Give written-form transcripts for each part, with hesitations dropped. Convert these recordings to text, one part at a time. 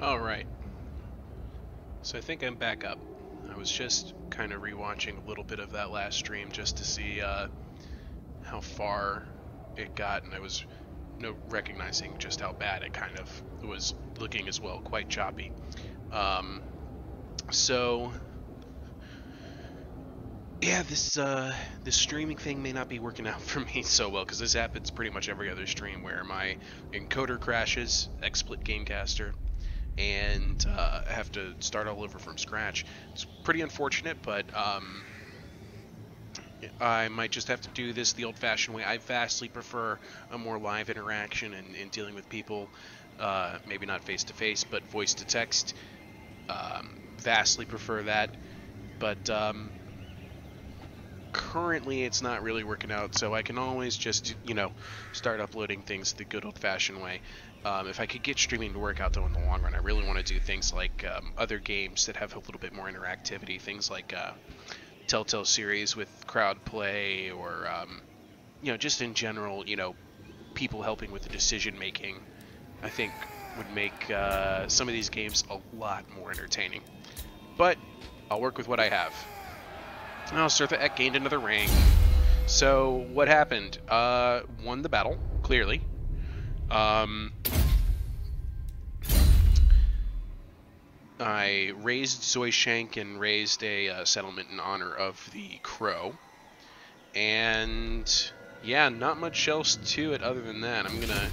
Alright, so I think I'm back up. I was just kind of rewatching a little bit of that last stream just to see how far it got, and I was recognizing just how bad it kind of was looking as well, quite choppy. So yeah, this streaming thing may not be working out for me so well, because this happens pretty much every other stream where my encoder crashes, XSplit Gamecaster, and I have to start all over from scratch. It's pretty unfortunate, but I might just have to do this the old-fashioned way. I vastly prefer a more live interaction and dealing with people, maybe not face-to-face, but voice-to-text. Vastly prefer that, but currently it's not really working out, so I can always just, start uploading things the good old-fashioned way. If I could get streaming to work out, though, in the long run, I really want to do things like other games that have a little bit more interactivity, things like Telltale series with crowd play, or, just in general, people helping with the decision-making, I think would make some of these games a lot more entertaining. But I'll work with what I have. Oh, Surtha Ek gained another rank. So, what happened? Won the battle, clearly. I raised Zoishank and raised a settlement in honor of the Crow. And, yeah, not much else to it other than that. I'm gonna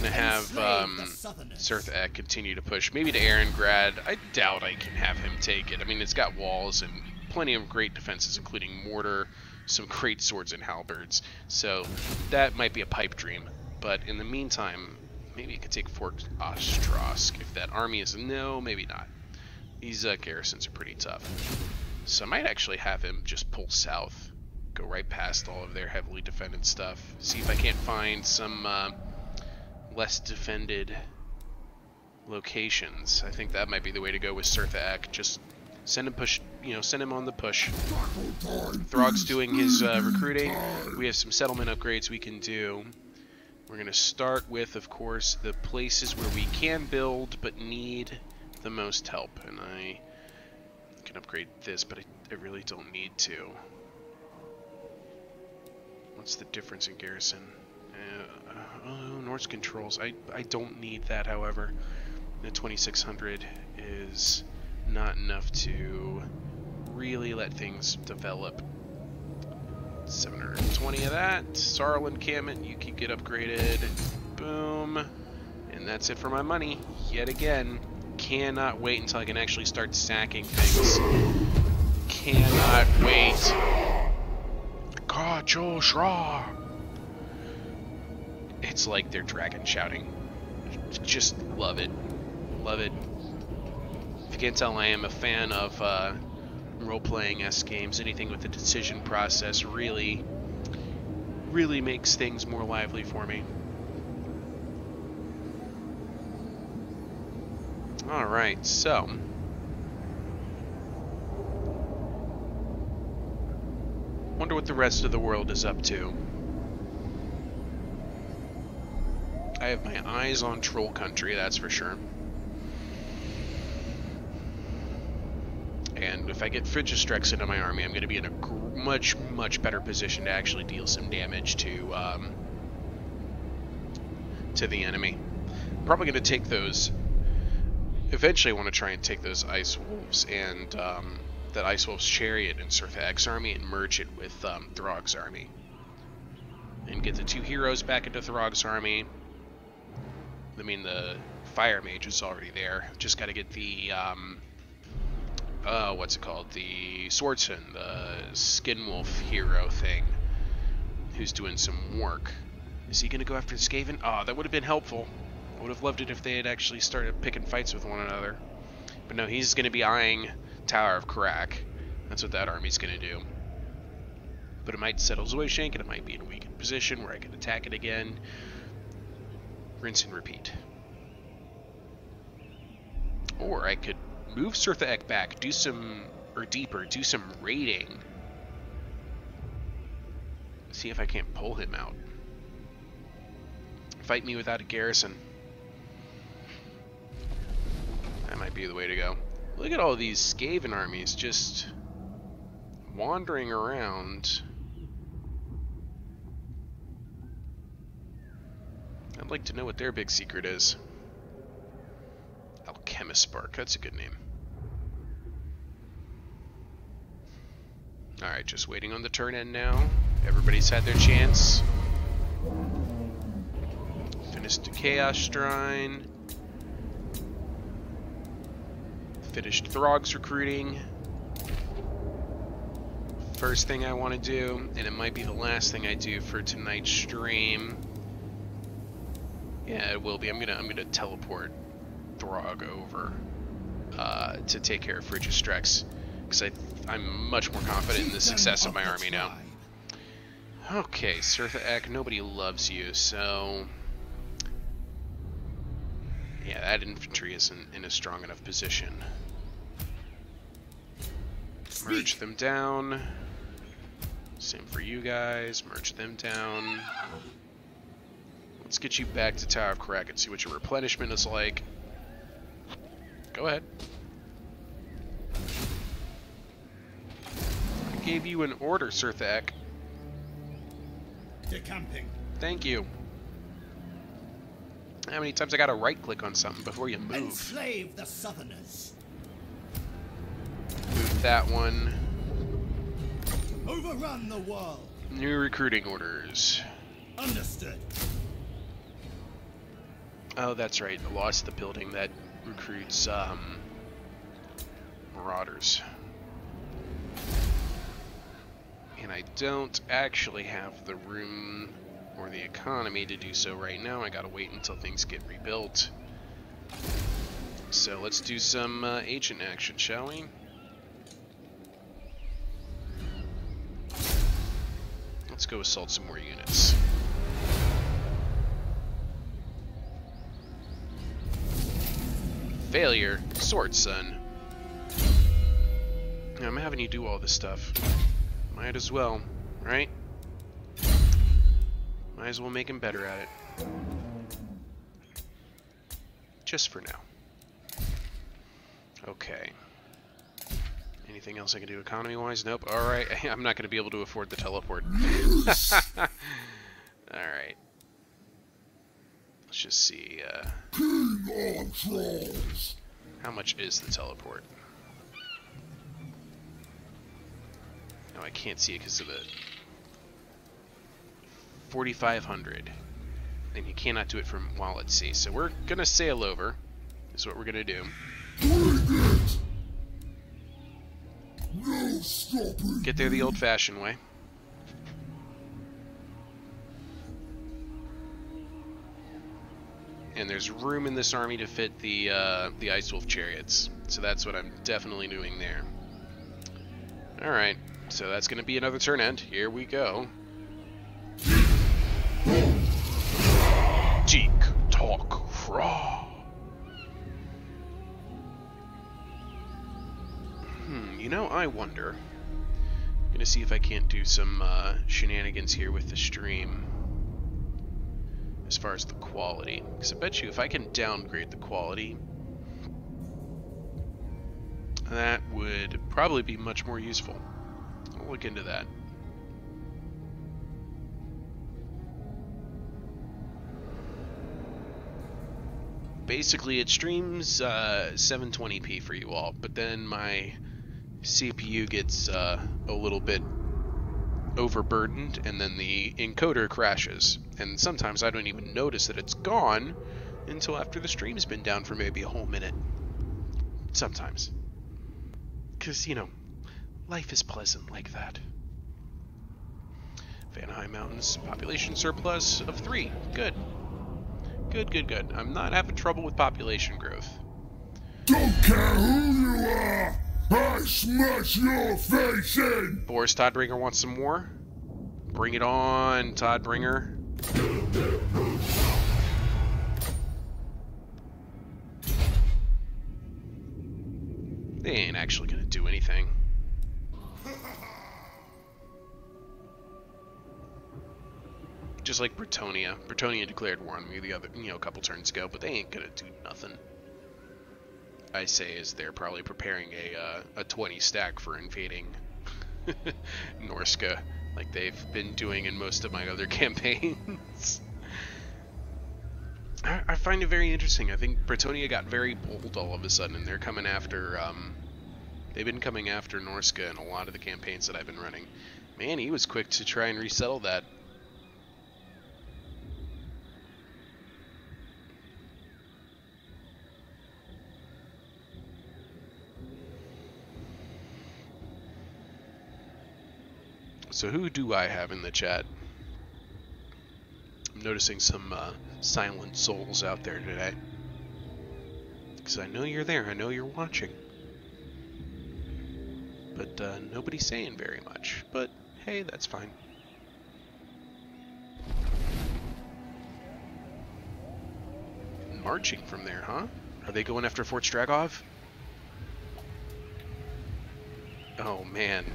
have Surtha Ek continue to push, maybe to Aarongrad. I doubt I can have him take it. I mean, it's got walls and plenty of great defenses, including mortar, some great swords and halberds, so that might be a pipe dream. But in the meantime, maybe it could take Fort Ostrosk if that army is... No, maybe not. These garrisons are pretty tough. So I might actually have him just pull south, go right past all of their heavily defended stuff, see if I can't find some less defended locations. I think that might be the way to go with Surtha Ek. Just send him send him on the push. Throg's doing his recruiting. We have some settlement upgrades we can do. We're going to start with, of course, the places where we can build but need the most help. And I can upgrade this, but I really don't need to. What's the difference in garrison? Oh, Norse controls. I don't need that, however. The 2600 is not enough to really let things develop. 720 of that. Sarl encampment, you can get upgraded. Boom. And that's it for my money. Yet again, cannot wait until I can actually start sacking things. Cannot wait. Kacho Shra. It's like they're dragon shouting. Just love it. Love it. If you can't tell, I am a fan of role-playing-esque games. Anything with the decision process really makes things more lively for me. Alright, so... wonder what the rest of the world is up to. I have my eyes on Troll Country, that's for sure. And if I get Frigistrex into my army, I'm going to be in a much better position to actually deal some damage to the enemy. I'm probably going to take those. Eventually, I want to try and take those Ice Wolves and that Ice Wolves chariot in Surtha Ek's army and merge it with Throg's army, and get the two heroes back into Throg's army. I mean, the Fire Mage is already there. Just got to get the what's it called? The Swordsman, the Skinwolf hero thing, who's doing some work. Is he going to go after Skaven? Oh, that would have been helpful. I would have loved it if they had actually started picking fights with one another. But no, he's going to be eyeing Tower of Karak. That's what that army's going to do. But it might settle Zoishank, and it might be in a weakened position where I can attack it again. Rinse and repeat. Or I could move Surtha Ek back, do some raiding. See if I can't pull him out. Fight me without a garrison. might be the way to go. Look at all these Skaven armies just wandering around. I'd like to know what their big secret is. Alchemist Spark, that's a good name. Alright, just waiting on the turn end now. Everybody's had their chance. Finished the Chaos Shrine. Finished Throg's recruiting. First thing I want to do, and it might be the last thing I do for tonight's stream. Yeah, it will be. I'm gonna teleport Throg over to take care of Frigistrex, because I'm much more confident in the success of my army now. Okay, Surthaek, nobody loves you, so yeah, that infantry isn't in a strong enough position. Merge them down. Same for you guys. Merge them down. Let's get you back to Tower of Crack and see what your replenishment is like. Go ahead. I gave you an order, Surthaek. Decamping. Thank you. How many times I gotta right-click on something before you move? Enslave the Southerners. Move that one. Overrun the world. New recruiting orders. Understood. Oh, that's right. I lost the building that recruits marauders. And I don't actually have the room or the economy to do so right now. I gotta wait until things get rebuilt. So let's do some agent action, shall we? Let's go assault some more units. Failure, Sword Son. I'm having you do all this stuff. Might as well, right? Might as well make him better at it. Just for now. Okay. Anything else I can do economy-wise? Nope. Alright, I'm not going to be able to afford the teleport. Alright. Let's just see, how much is the teleport? No, I can't see it because of the 4,500. And you cannot do it from while at sea. So we're gonna sail over, is what we're gonna do. Get there the old-fashioned way. And there's room in this army to fit the Ice Wolf chariots. So that's what I'm definitely doing there. Alright, so that's going to be another turn end. Here we go. Jeek Talk Fra. You know, I wonder. I'm going to see if I can't do some shenanigans here with the stream. As far as the quality. Because I bet you if I can downgrade the quality, that would probably be much more useful. I'll look into that. Basically, it streams 720p for you all, but then my CPU gets a little bit overburdened, and then the encoder crashes. And sometimes I don't even notice that it's gone until after the stream's been down for maybe a whole minute. Sometimes. Because, you know, life is pleasant like that. Vanaheim Mountains, population surplus of 3. Good. Good, good, good. I'm not having trouble with population growth. Don't care who you are! I smash your face in! Boris Toddbringer wants some more? Bring it on, Toddbringer. They ain't actually gonna do anything. Just like Bretonia. Bretonia declared war on me the other, a couple turns ago, but they ain't gonna do nothing. I say as they're probably preparing a 20 stack for invading Norsca, like they've been doing in most of my other campaigns. I find it very interesting. I think Bretonia got very bold all of a sudden, and they're coming after, they've been coming after Norsca in a lot of the campaigns that I've been running. Man, he was quick to try and resettle that. So who do I have in the chat? I'm noticing some silent souls out there today. Because I know you're there, I know you're watching. But nobody's saying very much. But hey, that's fine. Marching from there, huh? Are they going after Fort Stragov? Oh man.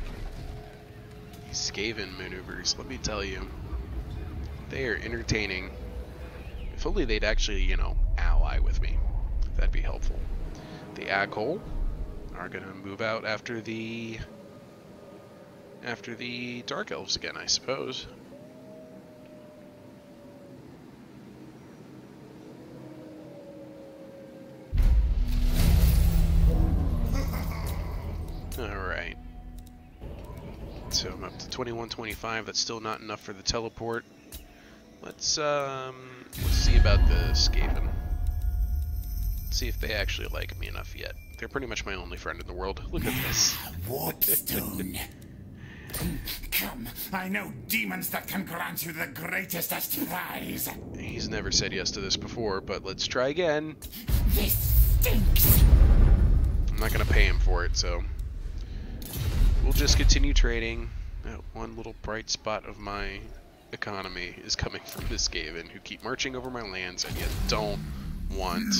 Skaven maneuvers, let me tell you, they are entertaining. If only they'd actually, you know, ally with me. That'd be helpful. The Agghole are gonna move out after the Dark Elves again, I suppose. Alright. So I'm up to 2125. That's still not enough for the teleport. Let's see about the Skaven. See if they actually like me enough yet. They're pretty much my only friend in the world. Look at this. Warpstone. Come, I know demons that can grant you the greatest prize. He's never said yes to this before, but let's try again. This stinks. I'm not gonna pay him for it, so we'll just continue trading. That one little bright spot of my economy is coming from the Skaven, who keep marching over my lands and yet don't want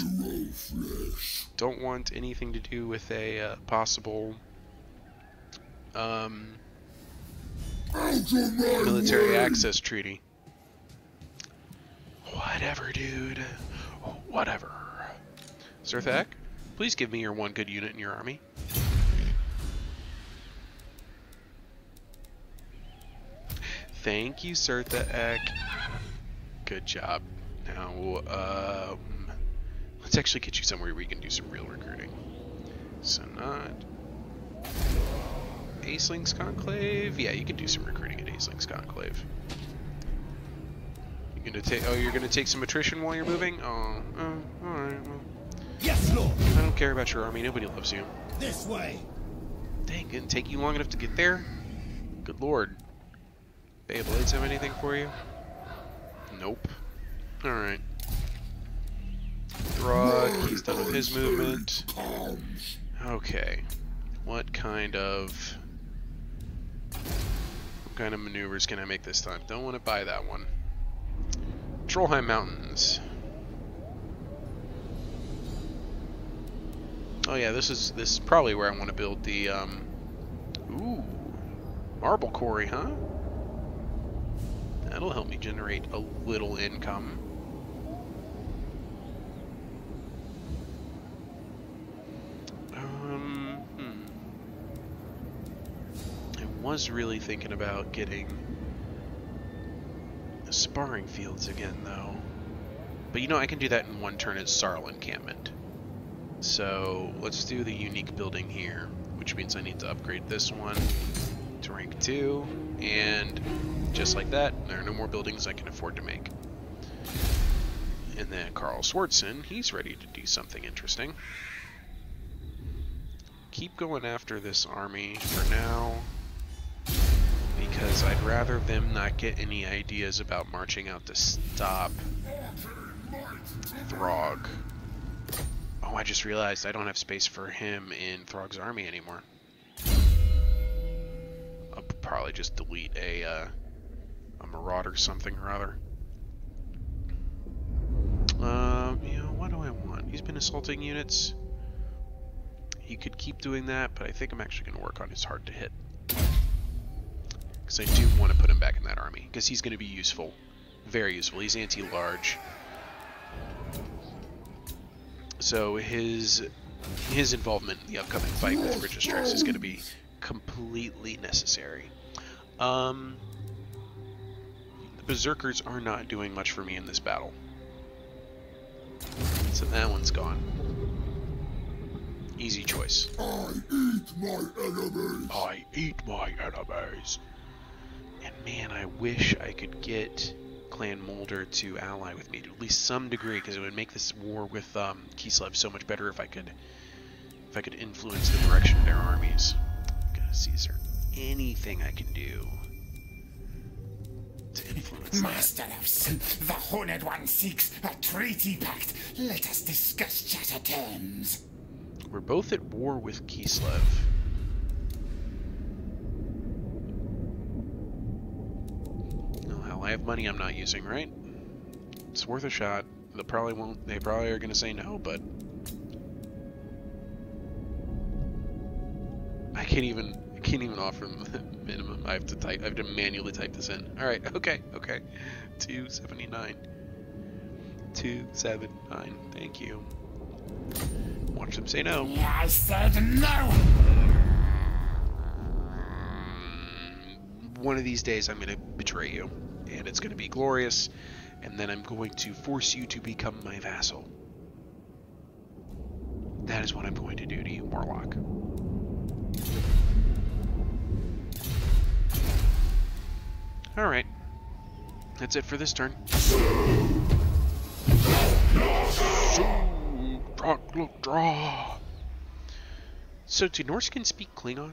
anything to do with a possible military access treaty. Whatever, dude. Whatever. Zerthak, please give me your one good unit in your army. Thank you, Zerthak. Good job. Now, let's actually get you somewhere where we can do some real recruiting. So not Aceling's Conclave. Yeah, you can do some recruiting at Aceling's Conclave. You're gonna take. Oh, you're gonna take some attrition while you're moving. Oh, all right. Well, Yes, Lord. I don't care about your army. Nobody loves you. This way. Dang, didn't take you long enough to get there. Good lord. Bay of Blades have anything for you? Nope. All right. Throg, he's done with his movement. Okay. What kind of maneuvers can I make this time? Don't want to buy that one. Trollheim Mountains. Oh yeah, this is probably where I want to build the ooh, marble quarry, huh? That'll help me generate a little income. I was really thinking about getting sparring fields again, though. But you know, I can do that in one turn as Sarl encampment. So let's do the unique building here, which means I need to upgrade this one to rank 2, and just like that, there are no more buildings I can afford to make. And then Carl Swartzen, he's ready to do something interesting. Keep going after this army for now, because I'd rather them not get any ideas about marching out to stop Throg. Oh, I just realized I don't have space for him in Throg's army anymore. I'll probably just delete a Marauder or something or other. You know, what do I want? He's been assaulting units. He could keep doing that, but I think I'm actually going to work on his hard to hit. Because I do want to put him back in that army, because he's going to be useful. Very useful. He's anti-large. So his his involvement in the upcoming fight with Registrix is going to be completely necessary. The Berserkers are not doing much for me in this battle. So that one's gone. Easy choice. I eat my enemies. I eat my enemies. And man, I wish I could get Clan Mulder to ally with me to at least some degree, because it would make this war with Kislev so much better if I could influence the direction of their armies. Gotta see, is there anything I can do to influence Master of Sin, the Horned One seeks a treaty pact. Let us discuss chatter terms. We're both at war with Kislev. Oh hell, I have money I'm not using, right? It's worth a shot. They probably won't. They probably are gonna say no, but I can't even offer them the minimum. I have to manually type this in. All right, okay. 279. 279. Thank you. Watch them say no. I said no. One of these days I'm going to betray you, and it's going to be glorious, and then I'm going to force you to become my vassal. That is what I'm going to do to you, Warlock. Alright. That's it for this turn. So, do Norscan speak Klingon?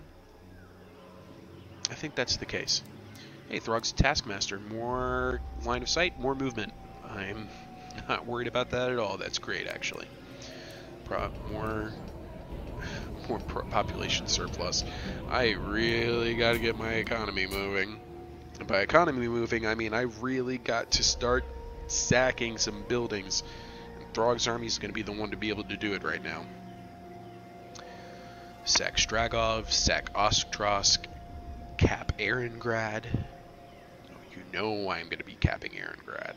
I think that's the case. Hey, Throg's Taskmaster. More line of sight, more movement. I'm not worried about that at all. That's great, actually. More population surplus. I really got to get my economy moving. And by economy moving, I mean I really got to start sacking some buildings. And Throg's army is going to be the one to be able to do it right now. Sack Stragov, sack Ostrosk, cap Erengrad. Oh, you know I'm going to be capping Erengrad.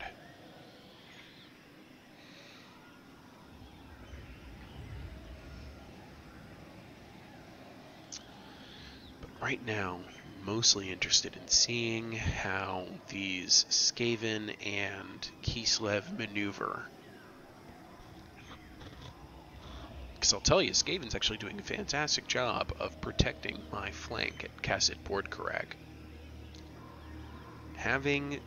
But right now, mostly interested in seeing how these Skaven and Kislev maneuver. Because I'll tell you, Skaven's actually doing a fantastic job of protecting my flank at Kasset Bordkarag. Having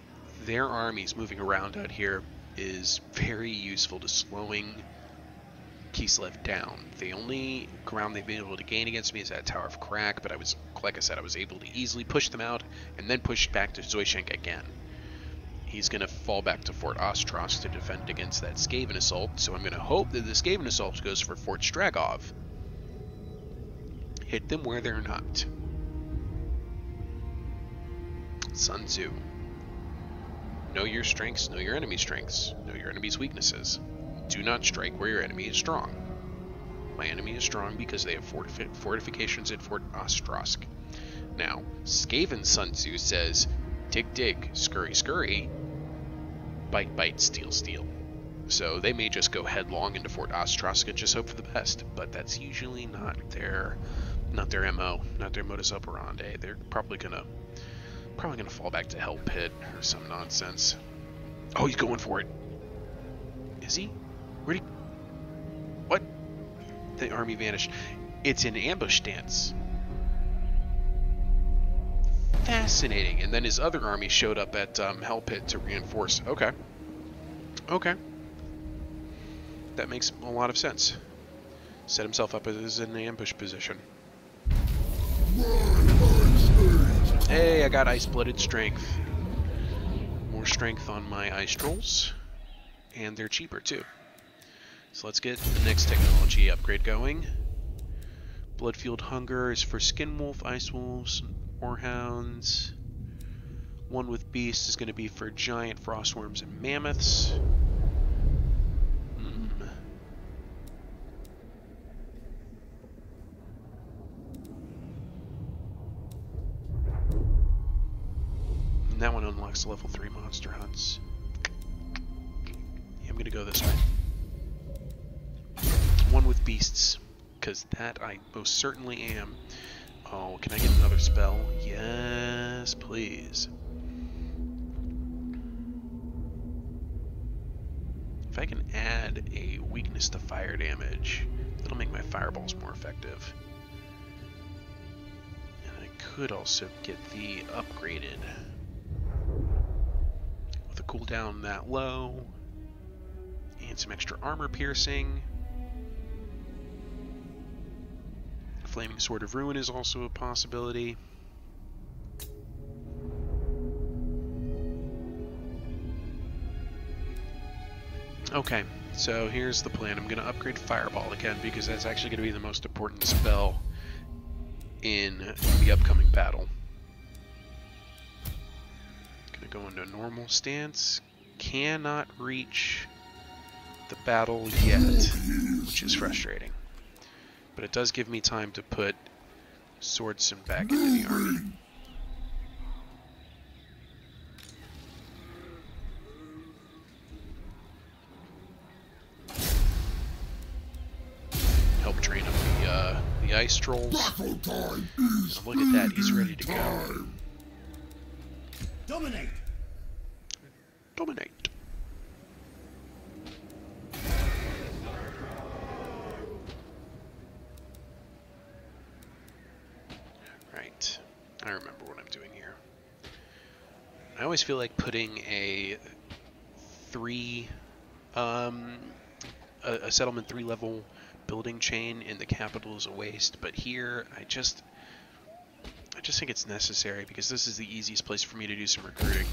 their armies moving around out here is very useful to slowing Kislev down. The only ground they've been able to gain against me is that Tower of Crack, but like I said, I was able to easily push them out and then push back to Zoishank again. He's going to fall back to Fort Ostros to defend against that Skaven assault, so I'm going to hope that the Skaven assault goes for Fort Stragov. Hit them where they're not. Sun Tzu. Know your strengths, know your enemy's strengths, know your enemy's weaknesses. Do not strike where your enemy is strong. My enemy is strong because they have fortifications at Fort Ostrosk. Now, Skaven Sun Tzu says, dig, dig, scurry, scurry, bite, bite, steal, steal. So they may just go headlong into Fort Ostrosk and just hope for the best, but that's usually not their MO, not their modus operandi. They're probably gonna fall back to Hell Pit or some nonsense. Oh, he's going for it. Is he? Where'd he? What? The army vanished. It's an ambush stance. Fascinating. And then his other army showed up at Hell Pit to reinforce. Okay. Okay. That makes a lot of sense. Set himself up as an ambush position. Hey, I got ice-blooded strength. More strength on my ice trolls. And they're cheaper, too. So let's get the next technology upgrade going. Blood-fueled hunger is for skin wolf, ice wolves, Warhounds. One with beast is going to be for giant frostworms and mammoths. And that one unlocks level 3 monster hunts. Yeah, I'm going to go this way. One with beasts. because that I most certainly am. Oh, can I get another spell? Yes, please. If I can add a weakness to fire damage, that'll make my fireballs more effective. And I could also get the upgraded with a cooldown that low and some extra armor piercing. Flaming Sword of Ruin is also a possibility. Okay, so here's the plan. I'm going to upgrade Fireball again because that's actually going to be the most important spell in the upcoming battle. Going to go into normal stance. Cannot reach the battle yet, which is frustrating. But it does give me time to put Swordsman back into the army. Help train up the ice trolls. And look at that, he's ready to go. Dominate! Dominate. Right. I remember what I'm doing here. I always feel like putting a settlement 3-level building chain in the capital is a waste, but here I just think it's necessary because this is the easiest place for me to do some recruiting.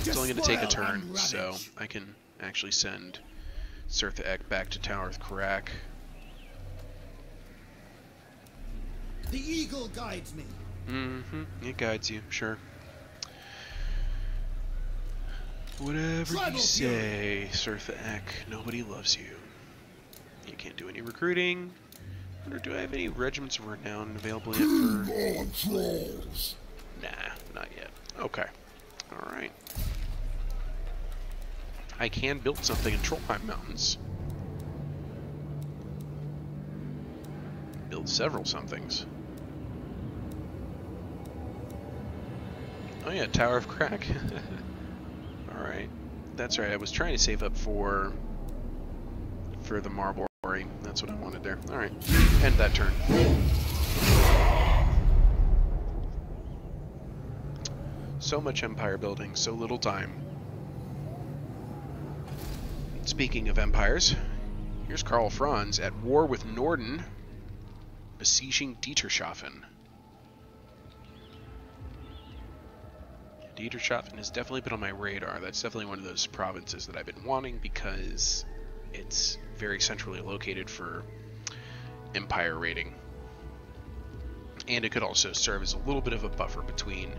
It's only going to take a turn, so I can actually send Sirtha Ek back to Tower of Karak. The eagle guides me. Mm-hmm. It guides you, sure. Whatever you say, Sirtha Ek, nobody loves you. You can't do any recruiting. Or do I have any regiments of renown available yet for... Trolls. Nah, not yet. Okay. Alright. I can build something in Trollheim Mountains. Build several somethings. Oh yeah, Tower of Crack. Alright. That's right, I was trying to save up for the Marble Quarry. That's what I wanted there. Alright. End that turn. So much empire building, so little time. Speaking of empires, here's Karl Franz at war with Norden, besieging Dieterschaffen. Dieterschaffen has definitely been on my radar. That's definitely one of those provinces that I've been wanting because it's very centrally located for empire raiding. And it could also serve as a little bit of a buffer between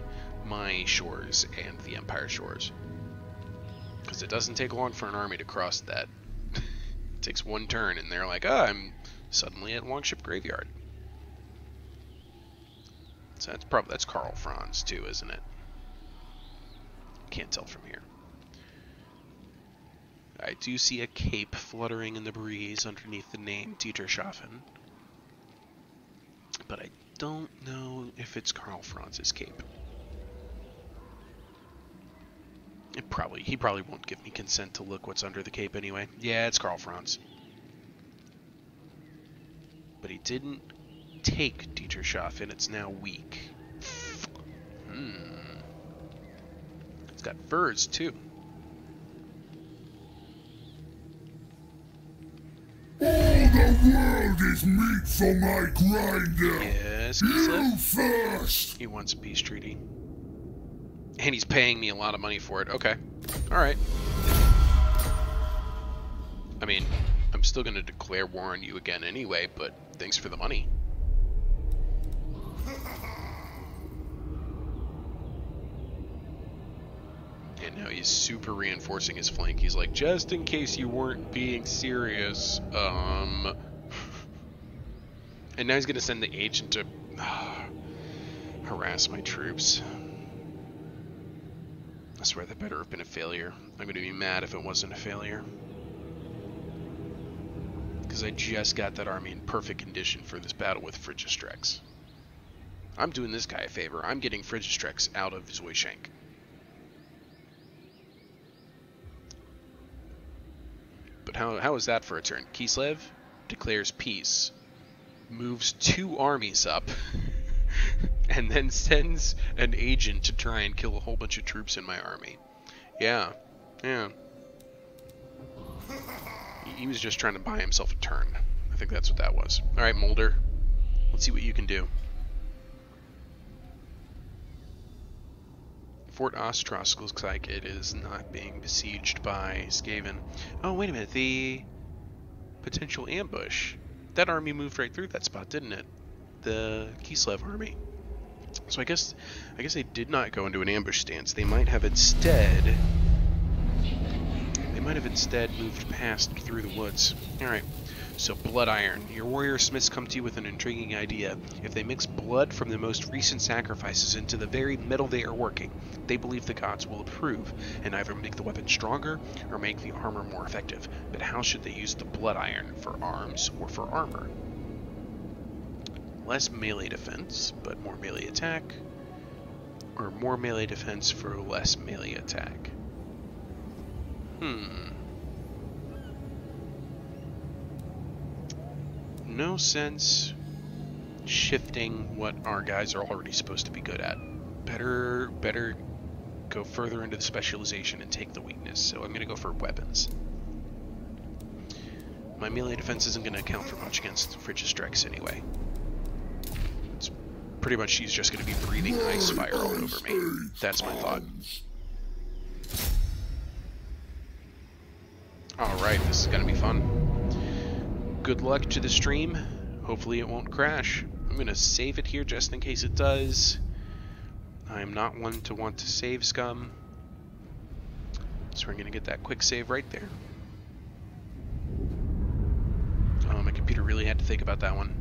my shores and the empire shores. Because it doesn't take long for an army to cross that. It takes one turn and they're like, oh, I'm suddenly at Longship Graveyard. So that's Karl Franz too, isn't it? Can't tell from here. I do see a cape fluttering in the breeze underneath the name Dieterschaffen. But I don't know if it's Karl Franz's cape. He probably won't give me consent to look what's under the cape anyway. Yeah, it's Karl Franz. But he didn't take Dieterschaffen, it's now weak. It's got furs too. All the world is meat for my grinder. Yes, You first. he wants a peace treaty. And he's paying me a lot of money for it. Okay. Alright. I mean, I'm still going to declare war on you again anyway, but thanks for the money. And now he's super reinforcing his flank. He's like, just in case you weren't being serious, And now he's going to send the agent to harass my troops. I swear that better have been a failure. I'm going to be mad if it wasn't a failure. because I just got that army in perfect condition for this battle with Frigistrex. I'm doing this guy a favor. I'm getting Frigistrex out of Zoishank. But how is that for a turn? Kislev declares peace, moves 2 armies up, and then sends an agent to try and kill a whole bunch of troops in my army. Yeah. He was just trying to buy himself a turn. I think that's what that was. Alright, Mulder. Let's see what you can do. Fort Ostros looks like it is not being besieged by Skaven. Oh, wait a minute. The potential ambush. That army moved right through that spot, didn't it? The Kislev army. So I guess they did not go into an ambush stance. They might have instead moved past through the woods. Alright, so Blood Iron. Your warrior smiths come to you with an intriguing idea. If they mix blood from the most recent sacrifices into the very metal they are working, they believe the gods will approve, and either make the weapon stronger or make the armor more effective. But how should they use the Blood Iron? For arms or for armor? Less melee defense, but more melee attack, or more melee defense for less melee attack. No sense shifting what our guys are already supposed to be good at. Better go further into the specialization and take the weakness. So I'm going to go for weapons. My melee defense isn't going to account for much against Frigistrex anyway. It's pretty much she's just going to be breathing ice fire all over me. That's my thought. Alright, this is going to be fun. Good luck to the stream. Hopefully it won't crash. I'm going to save it here just in case it does. I'm not one to want to save scum. So we're going to get that quick save right there. Oh, my computer really had to think about that one.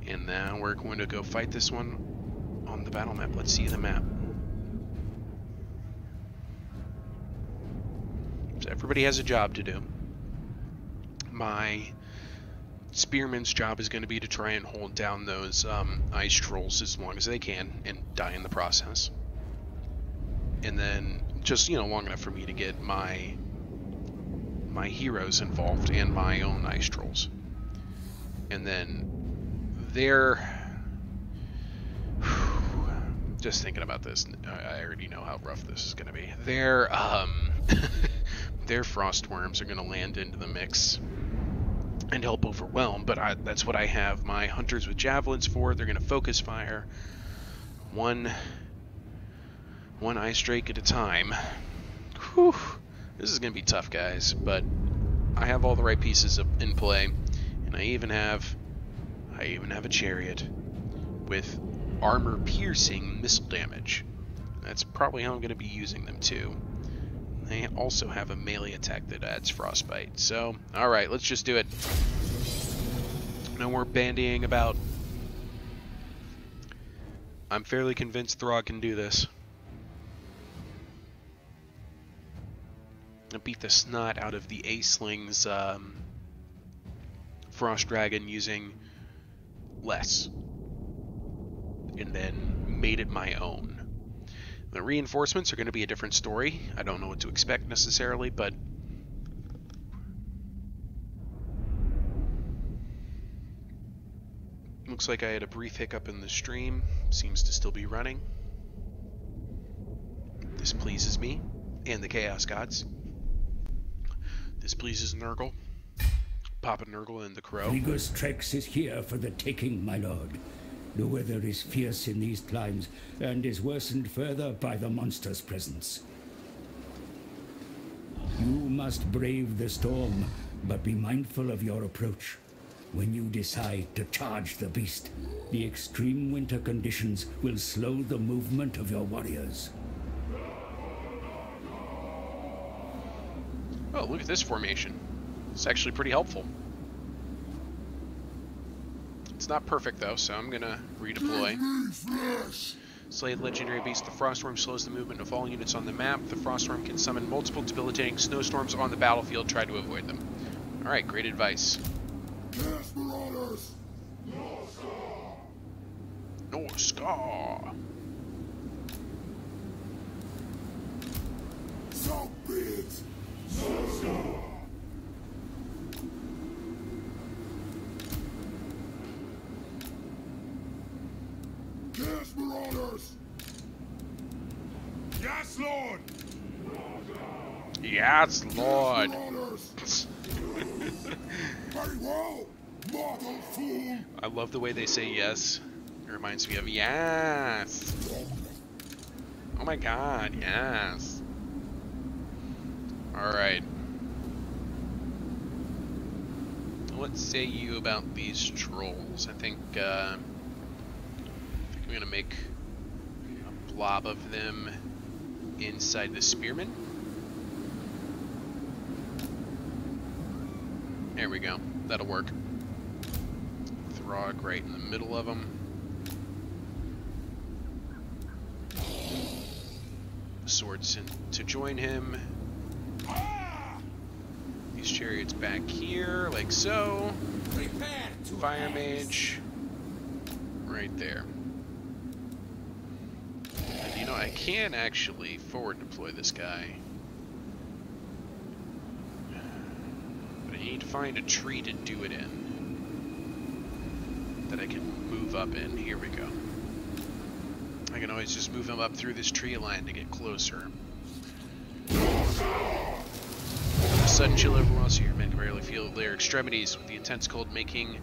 And now we're going to go fight this one on the battle map. Let's see the map. So everybody has a job to do. My spearman's job is going to be to try and hold down those ice trolls as long as they can and die in the process. And then just, long enough for me to get my heroes involved and my own ice trolls. And then just thinking about this, I already know how rough this is going to be. Their frost worms are going to land into the mix and help overwhelm, but that's what I have my hunters with javelins for. They're going to focus fire one ice drake at a time. Whew. This is going to be tough, guys, but I have all the right pieces in play, and I even have a chariot with armor piercing missile damage. That's probably how I'm going to be using them too. They also have a melee attack that adds frostbite. So, alright, let's just do it. No more bandying about. I'm fairly convinced Throg can do this. I beat the snot out of the Aceling's Frost Dragon using less. And then made it my own. The reinforcements are going to be a different story. I don't know what to expect necessarily, but looks like I had a brief hiccup in the stream. Seems to still be running. This pleases me and the Chaos Gods. This pleases Nurgle. Papa Nurgle and the Crow. Frigistrex is here for the taking, my lord. The weather is fierce in these climes, and is worsened further by the monster's presence. You must brave the storm, but be mindful of your approach. When you decide to charge the beast, the extreme winter conditions will slow the movement of your warriors. Oh, look at this formation. It's actually pretty helpful. It's not perfect though, so I'm gonna redeploy. Slay the legendary beast. The Frostworm slows the movement of all units on the map. The Frostworm can summon multiple debilitating snowstorms on the battlefield. Try to avoid them. Alright, great advice. Marauders! Norsca! So be it! Chaos Marauders! Yes, Lord! Yes, Lord! Marauders! Very well, mortal fool! I love the way they say yes. It reminds me of yes! Oh my god, yes! Alright. What say you about these trolls? I think I'm gonna make a blob of them inside the spearmen. There we go. That'll work. Throg right in the middle of them. Swords in to join him. These chariots back here, like so. Fire mage right there. And you know, I can actually forward deploy this guy. But I need to find a tree to do it in. That I can move up in. Here we go. I can always just move him up through this tree line to get closer. A sudden chill overwhelms you. Your men can barely feel their extremities, with the intense cold making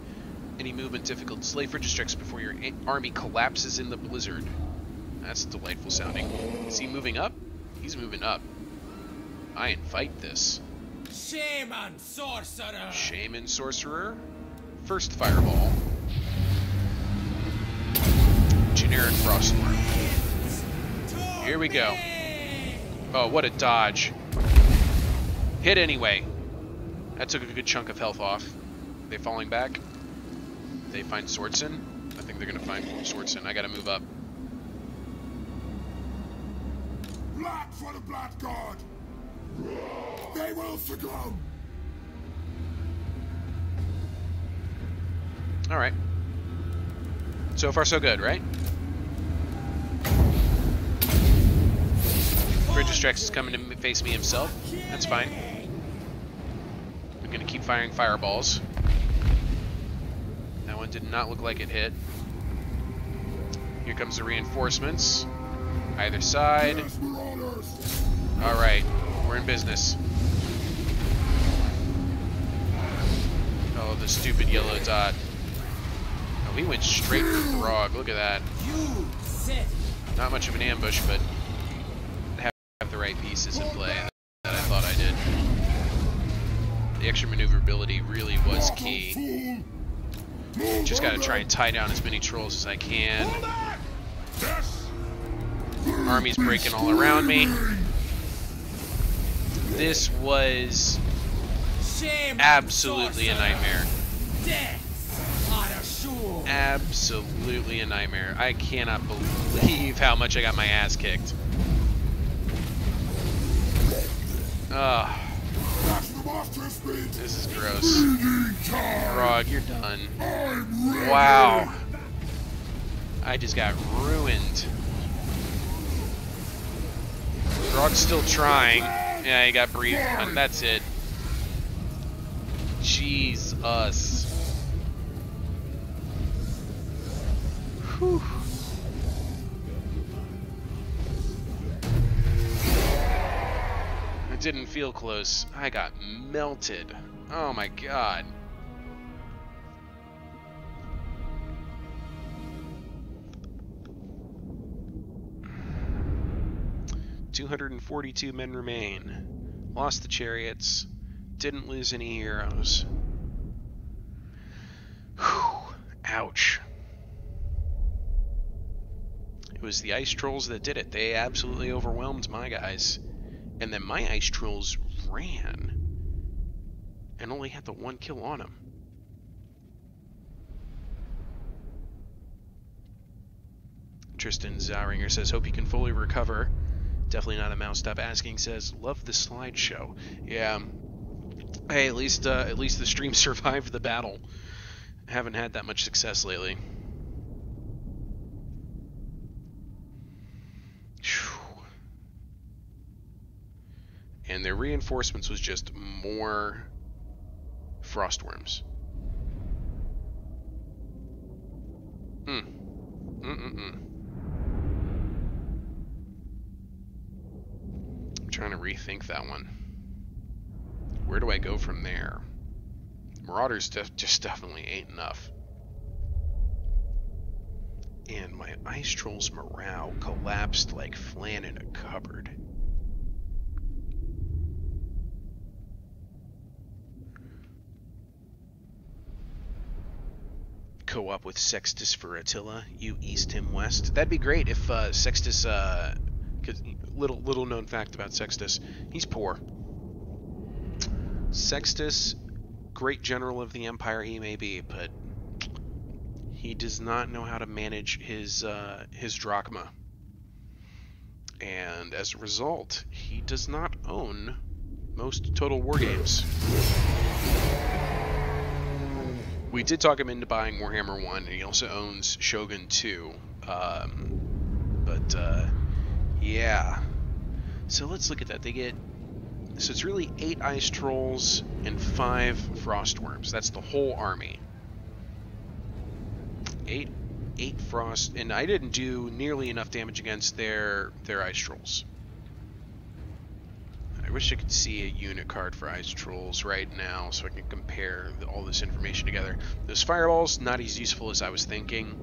any movement difficult. Slay for distracts before your army collapses in the blizzard. That's delightful sounding. Is he moving up? He's moving up. I invite this. Shaman sorcerer! Shaman sorcerer. First fireball. Generic frostworm. Here we go. Oh, what a dodge. Hit anyway. That took a good chunk of health off. Are they falling back? They find Swordson? I think they're gonna find Swordson. I gotta move up. Black for the Black God! They will succumb! Alright. So far so good, right? Registrax is coming to face me himself. That's fine. I'm gonna keep firing fireballs. That one did not look like it hit. Here comes the reinforcements. Either side. Alright, we're in business. Oh, the stupid yellow dot. Oh, he went straight for Throg. Look at that. Not much of an ambush, but have the right pieces in play that I thought I did. The extra maneuverability really was key. Just gotta try and tie down as many trolls as I can. Army's breaking all around me. This was absolutely a nightmare. Absolutely a nightmare. I cannot believe how much I got my ass kicked. Ugh. This is gross. Grog, you're done. Wow. I just got ruined. Grog's still trying. Yeah, he got breathed on. That's it. Jesus. Whew. It didn't feel close. I got melted. Oh my god. "242 men remain. Lost the chariots. Didn't lose any heroes." Whew. Ouch. It was the ice trolls that did it. They absolutely overwhelmed my guys. And then my ice trolls ran and only had the one kill on them. Tristan Zauringer says, "Hope you can fully recover." Definitely not a mouse. Stop asking says, "Love the slideshow." Yeah. Hey, at least the stream survived the battle. Haven't had that much success lately. Whew. And their reinforcements was just more frostworms. I'm trying to rethink that one. Where do I go from there? Marauders just definitely ain't enough. And my Ice Troll's morale collapsed like flan in a cupboard. Co-op with Sextus for Attila. You east, him west. That'd be great if Sextus, cause little known fact about Sextus, he's poor. Sextus, great general of the empire he may be, but he does not know how to manage his drachma. And as a result, he does not own most Total War games. We did talk him into buying Warhammer 1, and he also owns Shogun 2. Yeah. So let's look at that. They get... So it's really 8 Ice Trolls and 5 Frostworms. That's the whole army. 8 Frost... And I didn't do nearly enough damage against their Ice Trolls. I wish I could see a unit card for Ice Trolls right now so I can compare all this information together. Those fireballs, not as useful as I was thinking.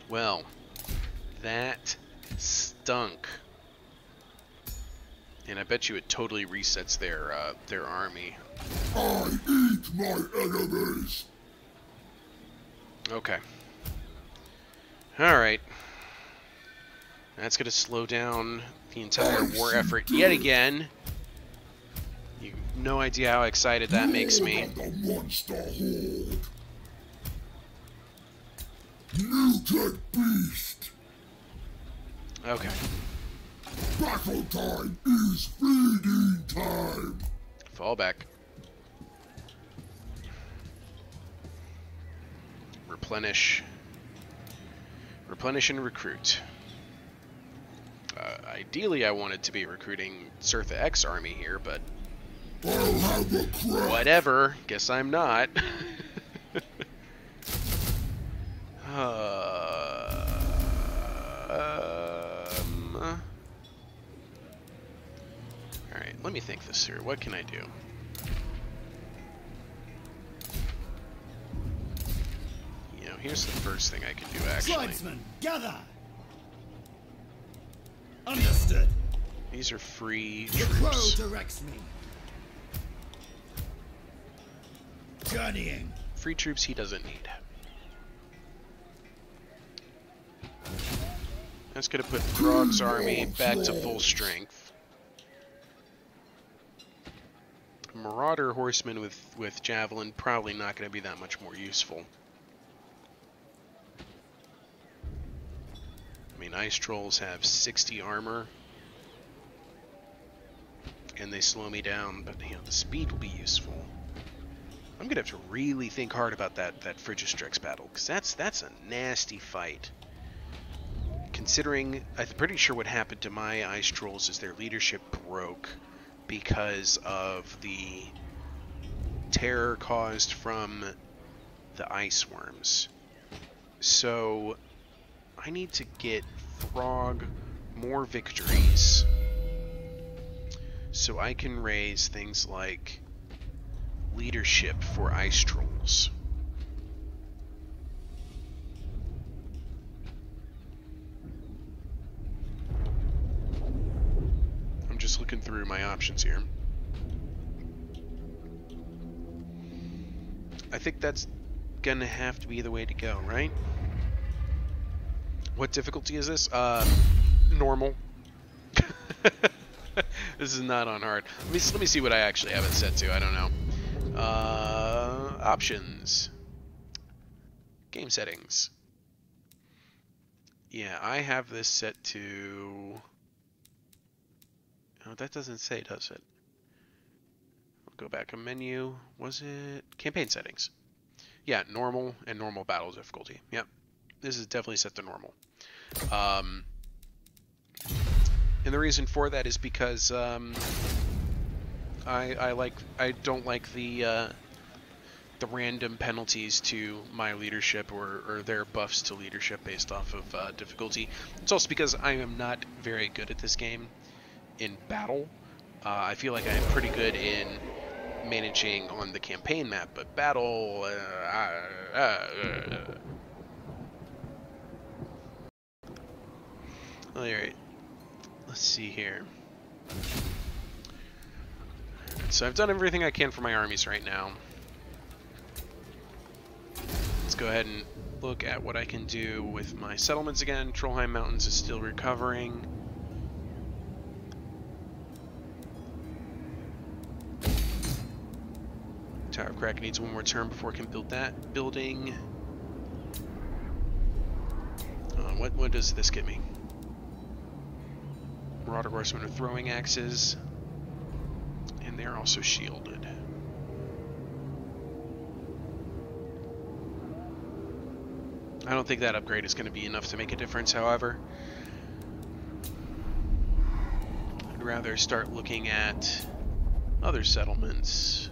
Well, that stunk. And I bet you it totally resets their army. I eat my enemies. Okay. Alright. That's going to slow down the entire war effort yet again. You have no idea how excited that makes me. The monster horde. Mutant beast. Okay. Battle time is feeding time. Fall back. Replenish. Replenish and recruit. Ideally, I wanted to be recruiting Cirtha X army here, but I'll have a crack. whatever. Guess I'm not. Alright, let me think this through. What can I do? You know, here's the first thing I could do, actually. Tribesmen, gather! Understood. These are free The crow troops. directs me. Journeying. Free troops he doesn't need. That's gonna put Throg's army back to full strength. Marauder horsemen with javelin probably not gonna be that much more useful. I mean, Ice Trolls have 60 armor, and they slow me down, but you know, the speed will be useful. I'm gonna have to really think hard about that Frigistrix battle, because that's a nasty fight. Considering, I'm pretty sure what happened to my Ice Trolls is their leadership broke because of the terror caused from the ice worms. So I need to get Throg more victories so I can raise things like leadership for Ice Trolls. I'm just looking through my options here. I think that's gonna have to be the way to go, right? What difficulty is this? Normal. This is not on hard. Let me see what I actually have it set to. I don't know. Options. Game settings. Yeah, I have this set to... No, that doesn't say, does it? I'll go back a menu. Was it campaign settings? Yeah, normal and normal battle difficulty. Yep. This is definitely set to normal. And the reason for that is because I don't like the random penalties to my leadership or their buffs to leadership based off of difficulty. It's also because I am not very good at this game in battle. I feel like I am pretty good in managing on the campaign map, but battle... Alright, let's see here. So I've done everything I can for my armies right now. Let's go ahead and look at what I can do with my settlements again. Trollheim Mountains is still recovering. Tower of Kraken needs one more turn before it can build that building. What does this get me? Marauder Horsemen are throwing axes, and they're also shielded. I don't think that upgrade is going to be enough to make a difference, however. I'd rather start looking at other settlements.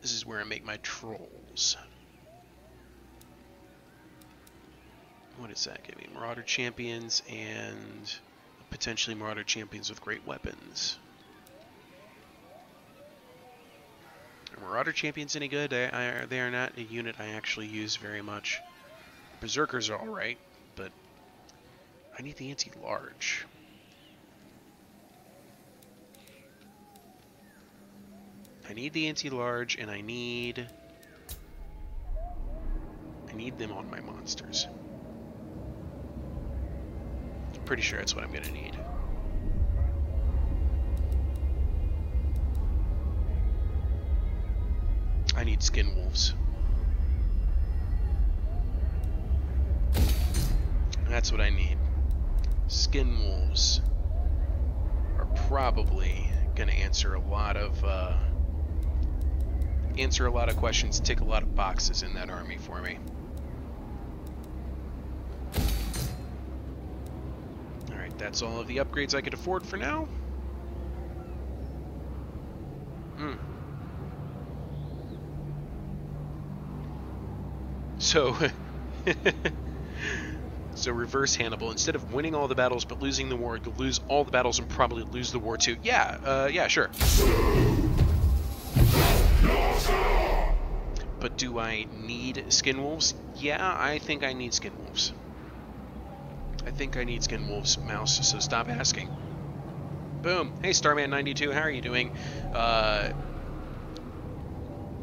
This is where I make my trolls. What does that give me? Marauder champions and potentially Marauder champions with great weapons. Are Marauder champions any good? They are not a unit I actually use very much. Berserkers are alright, but I need the anti-large. I need the anti-large, and I need them on my monsters. Pretty sure that's what I'm gonna need. I need skin wolves. That's what I need. Skin wolves are probably gonna answer a lot of questions, tick a lot of boxes in that army for me. That's all of the upgrades I could afford for now. So, so reverse Hannibal. Instead of winning all the battles but losing the war, you'll lose all the battles and probably lose the war too. Yeah, sure. But do I need skin wolves? Yeah, I think I need skin wolves. I think I need skin wolves, Mouse, so stop asking. Boom. Hey, Starman92, how are you doing? How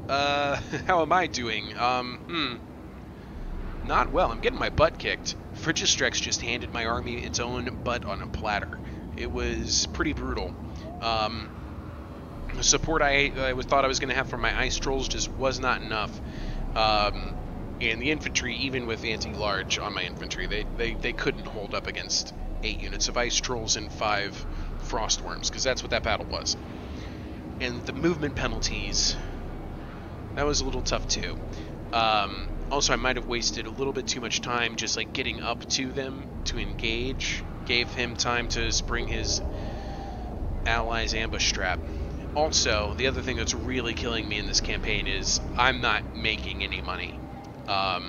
am I doing? Not well. I'm getting my butt kicked. Frigistrex just handed my army its own butt on a platter. It was pretty brutal. The support I thought I was going to have from my ice trolls just was not enough. And the infantry, even with anti-large on my infantry, they couldn't hold up against 8 units of ice trolls and 5 frost worms, because that's what that battle was. And the movement penalties, that was a little tough too. Also, I might have wasted a little bit too much time just like getting up to them to engage. Gave him time to spring his allies' ambush trap. Also, the other thing that's really killing me in this campaign is I'm not making any money. I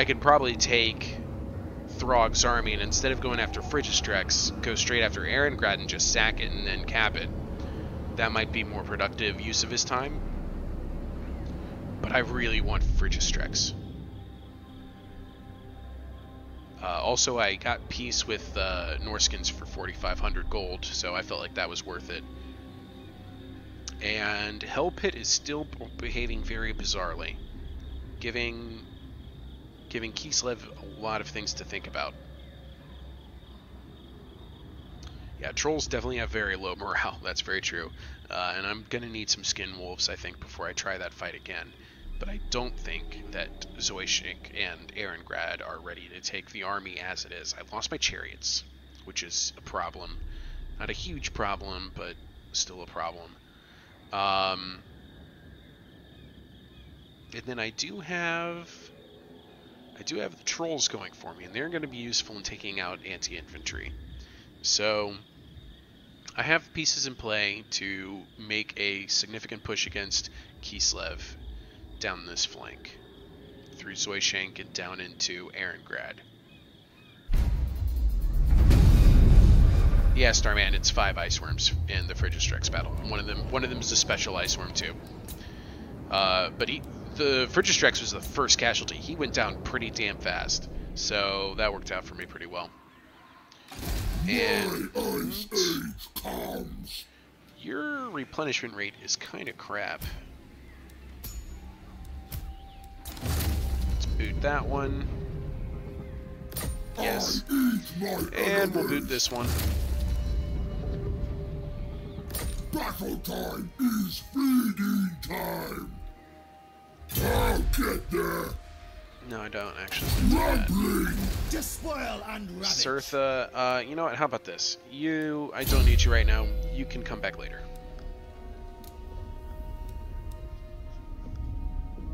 could probably take Throg's army and instead of going after Frigistrex, go straight after Erengrad and just sack it and then cap it. That might be more productive use of his time. But I really want Frigistrex. Also, I got peace with Norskins for 4,500 gold, so I felt like that was worth it. And Hellpit is still behaving very bizarrely, giving Kislev a lot of things to think about. Yeah, trolls definitely have very low morale, that's very true. And I'm going to need some skin wolves, I think, before I try that fight again. but I don't think that Zoishank and Erengrad are ready to take the army as it is. I've lost my chariots, which is a problem. Not a huge problem, but still a problem. And then I do have the trolls going for me, and they're going to be useful in taking out anti-infantry. So I have pieces in play to make a significant push against Kislev down this flank, through Zoishank and down into Erengrad. Yeah, Starman, it's 5 ice worms in the Frigistrex battle. One of them is a special ice worm too. But the Frigistrex was the first casualty. He went down pretty damn fast, so that worked out for me pretty well. And your replenishment rate is kind of crap. Let's boot that one. Yes. And we'll boot this one. Battle time is feeding time. I'll get there. No, I don't actually. Do Despoil and ravage. Sirtha, you know what? How about this? I don't need you right now. You can come back later.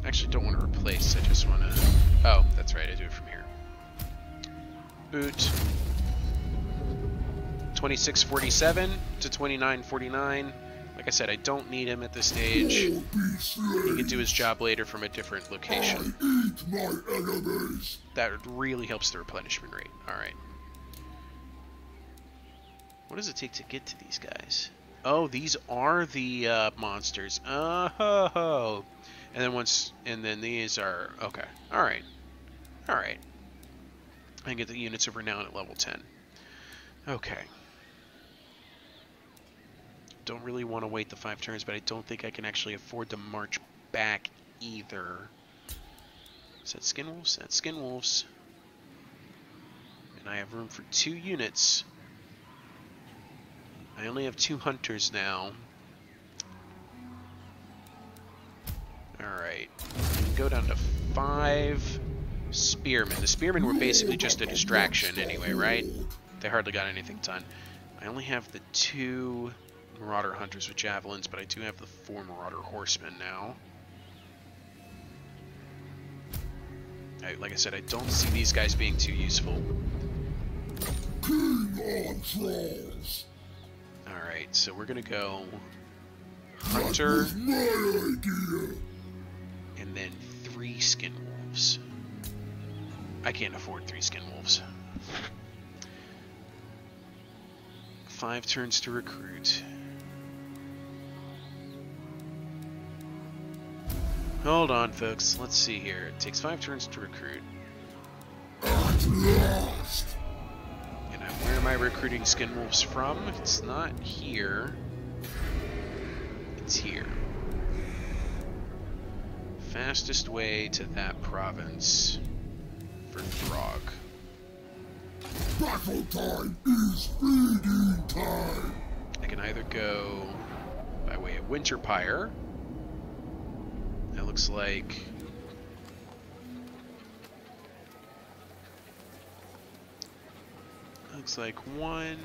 Actually, don't want to replace. I just want to. Oh, that's right. I do it from here. Boot. 2647 to 2949. Like I said, I don't need him at this stage. He can do his job later from a different location. That really helps the replenishment rate. Alright. What does it take to get to these guys? Oh, these are the monsters. Oh. And then these are... Okay. Alright. Alright. I can get the units over now at level 10. Okay. Don't really want to wait the 5 turns, but I don't think I can actually afford to march back either. Is that Skin Wolves? That's Skin Wolves. And I have room for 2 units. I only have 2 hunters now. Alright. Go down to 5 spearmen. The spearmen were basically just a distraction anyway, right? They hardly got anything done. I only have the 2 Marauder Hunters with javelins, but I do have the 4 Marauder Horsemen now. Like I said, I don't see these guys being too useful. Alright, so we're gonna go Hunter, and then 3 Skin Wolves. I can't afford 3 Skin Wolves. 5 turns to recruit. Hold on, folks. Let's see here. It takes 5 turns to recruit. At last. And where am I recruiting Skin Wolves from? It's not here. It's here. Fastest way to that province for Throg. Battle time is feeding time. I can either go by way of Winterpire. That looks like 1,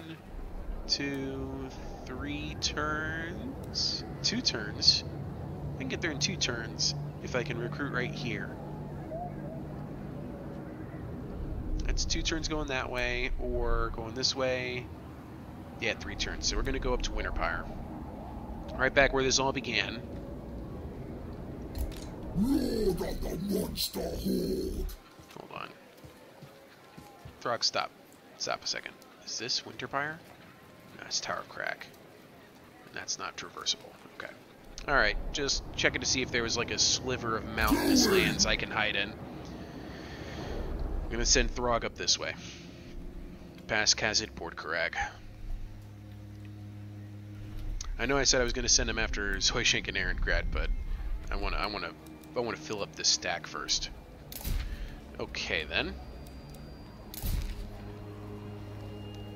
2, 3 turns. 2 turns. I can get there in 2 turns if I can recruit right here. That's 2 turns going that way or going this way. Yeah, 3 turns. So we're going to go up to Winterpire. Right back where this all began. Lord of the monster horde. Hold on. Throg, stop. Stop a second. Is this Winterpire? No, it's Tower of Crag. And that's not traversable. Okay. Alright, just checking to see if there was like a sliver of mountainous lands I can hide in. I'm gonna send Throg up this way. Past Khazid Port Karag. I know I said I was gonna send him after Zoishank and Erengrad, but I wanna fill up this stack first. Okay then.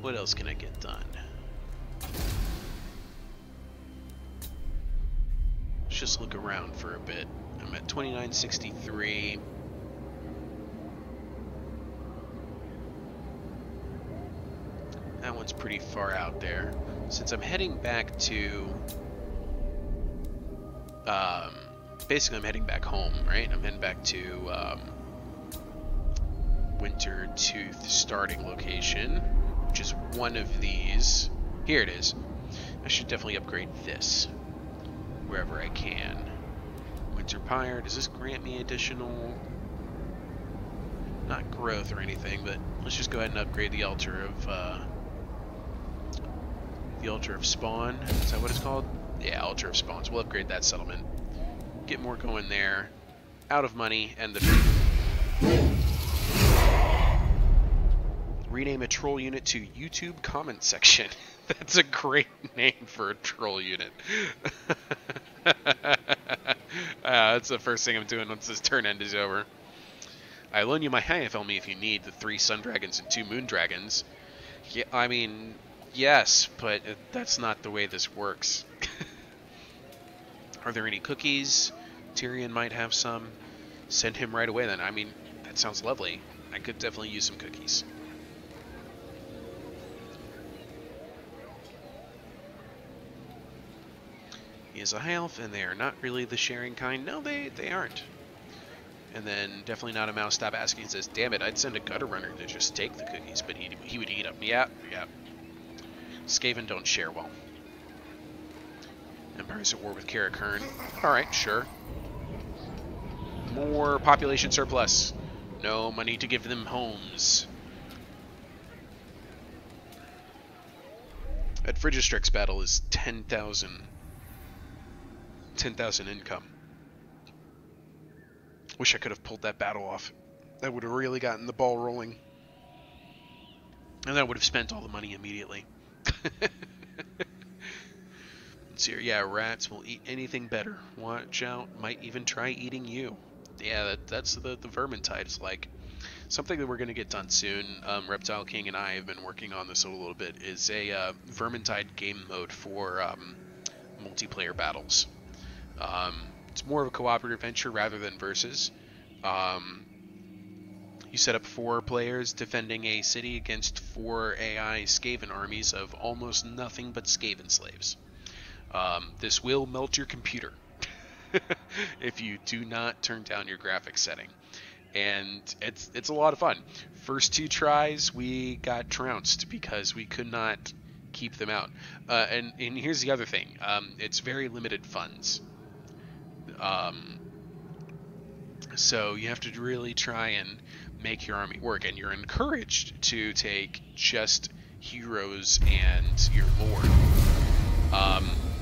What else can I get done? just look around for a bit. I'm at 2963. That one's pretty far out there. Since I'm heading back to... basically I'm heading back home, right? I'm heading back to Winter Tooth starting location, which is one of these. Here it is. I should definitely upgrade this wherever I can. Winter Pyre, does this grant me additional... not growth or anything, but let's just go ahead and upgrade the Altar of Spawn. Is that what it's called? Yeah, Altar of Spawns. We'll upgrade that settlement. Get more going there. Out of money, and the... rename a troll unit to YouTube comment section. That's a great name for a troll unit. That's the first thing I'm doing once this turn end is over. I loan you my IFLme if you need the 3 sun dragons and 2 moon dragons. Yeah, I mean, yes, but that's not the way this works. Are there any cookies? Tyrion might have some. Send him right away then. I mean, that sounds lovely. I could definitely use some cookies. He is a high elf, and they are not really the sharing kind. No, they aren't. And then definitely not a mouse. Stop asking. Says, damn it, I'd send a gutter runner to just take the cookies, but he would eat them. Yeah. Skaven don't share well. Empire's at war with Karakern. Alright, sure. More population surplus. No money to give them homes. At Frigistrix battle is 10,000 income. Wish I could have pulled that battle off. That would have really gotten the ball rolling. And I would have spent all the money immediately. Let's see here. Yeah, rats will eat anything better. Watch out. Might even try eating you. Yeah, that's the Vermintide is like. Something that we're going to get done soon, Reptile King and I have been working on this a little bit, is a Vermintide game mode for multiplayer battles. It's more of a cooperative venture rather than versus. You set up 4 players defending a city against 4 AI Skaven armies of almost nothing but Skaven slaves. This will melt your computer if you do not turn down your graphics setting. And it's a lot of fun. First 2 tries, we got trounced because we could not keep them out. And here's the other thing. It's very limited funds. So you have to really try and make your army work, and you're encouraged to take just heroes and your lord.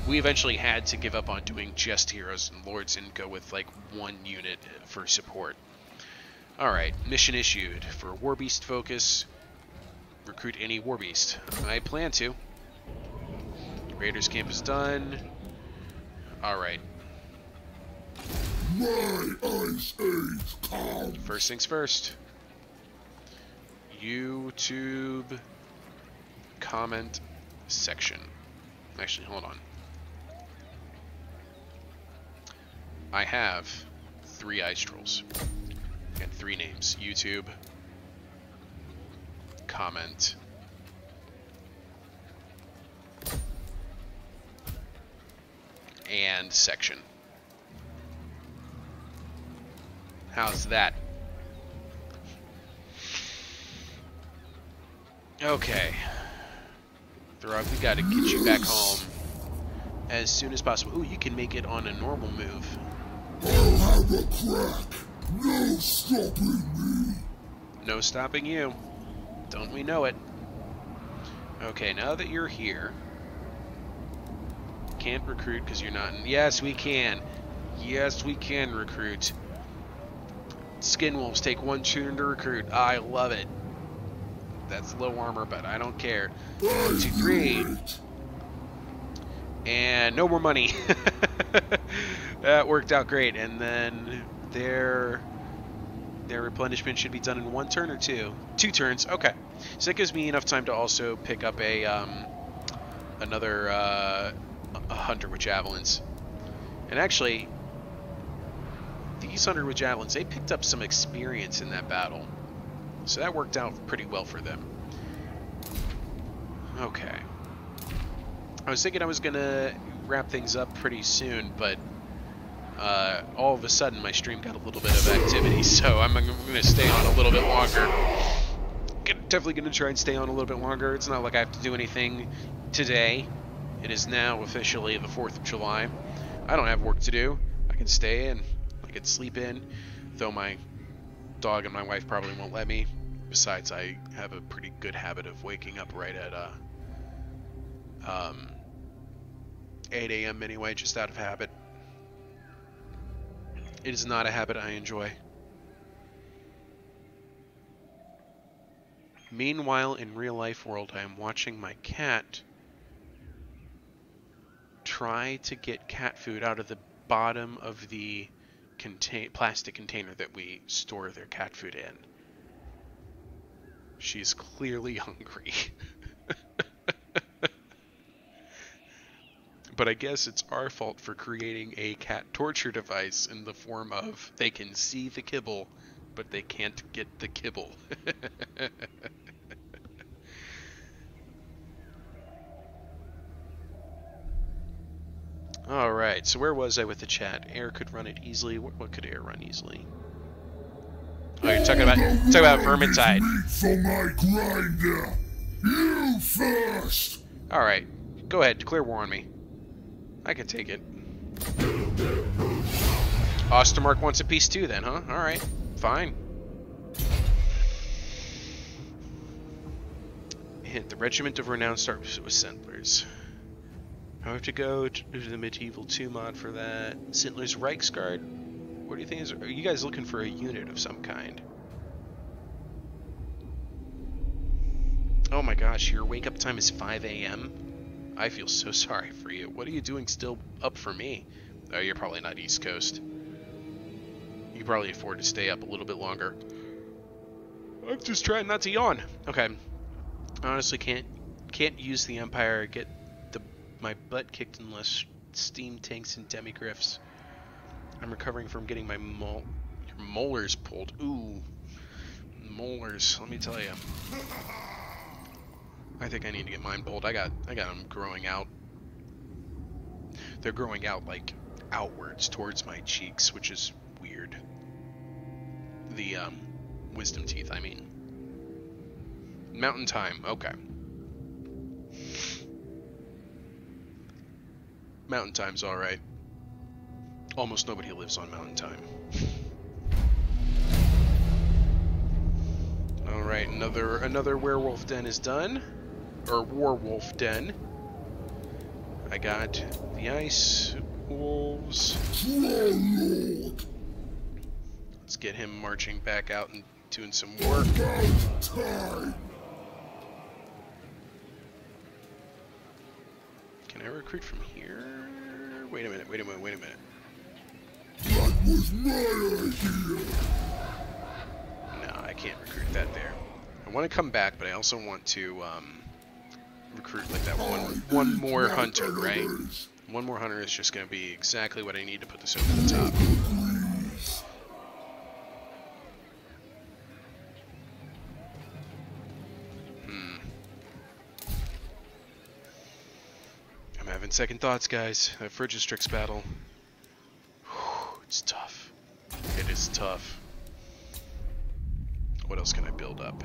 We eventually had to give up on doing just heroes and lords and go with like 1 unit for support. Alright, mission issued. For Warbeast focus, recruit any Warbeast. I plan to. Raiders camp is done. Alright. My ice age comes. First things first. YouTube comment section. Actually, hold on. I have 3 ice trolls. And 3 names. YouTube. Comment. And section. How's that? Okay. Throg, we gotta get you back home as soon as possible. Ooh, you can make it on a normal move. I'll have a crack. No stopping me. No stopping you. Don't we know it? Okay, now that you're here. Can't recruit because you're not in... Yes, we can. Yes, we can recruit. Skin wolves take 1 turn to recruit. I love it. That's low armor, but I don't care. 1, 2, 3. And no more money. That worked out great. And then their replenishment should be done in 1 turn or 2? 2 turns. Okay. So that gives me enough time to also pick up a another a hunter with javelins. And actually, these hunter with javelins, they picked up some experience in that battle. So that worked out pretty well for them. Okay. I was thinking I was going to wrap things up pretty soon, but all of a sudden my stream got a little bit of activity, so I'm going to stay on a little bit longer. Definitely going to try and stay on a little bit longer. It's not like I have to do anything today. It is now officially the 4th of July. I don't have work to do. I can stay in. I can sleep in, though my dog and my wife probably won't let me. Besides, I have a pretty good habit of waking up right at 8 a.m. anyway, just out of habit. It is not a habit I enjoy. Meanwhile, in real life world, I am watching my cat try to get cat food out of the bottom of the plastic container that we store their cat food in. She's clearly hungry. But I guess it's our fault for creating a cat torture device in the form of they can see the kibble, but they can't get the kibble. Alright, so where was I with the chat? Air could run it easily. What could air run easily? Oh, you're talking about Vermintide. For my grinder. You first. Alright, go ahead, declare war on me. I can take it. Ostermark wants a piece too then, huh? Alright, fine. Hint, the regiment of renowned starts with Settlers. I have to go to the Medieval 2 mod for that. Settlers Reichsguard? What do you think? Are you guys looking for a unit of some kind? Oh my gosh, your wake up time is 5 a.m.? I feel so sorry for you. What are you doing still up for me? Oh, you're probably not East Coast. You can probably afford to stay up a little bit longer. I'm just trying not to yawn. Okay. I honestly can't use the Empire, get my butt kicked unless steam tanks and demigriffs. I'm recovering from getting my molars pulled. Ooh, molars. Let me tell you. I think I need to get mine pulled. I got them growing out. They're growing out like outwards towards my cheeks, which is weird. The wisdom teeth, I mean. Mountain Time. Okay. Mountain Time's alright. Almost nobody lives on Mountain Time. Alright, another werewolf den is done. Or warwolf den. I got the ice wolves. Let's get him marching back out and doing some work. Can I recruit from here? Wait a minute. That was my idea. No, I can't recruit that there. I want to come back, but I also want to recruit like that one more hunter, right? One more hunter is just going to be exactly what I need to put this over the top. I'm having second thoughts, guys. That Frigistrix battle. Whew, it's tough. It is tough. What else can I build up?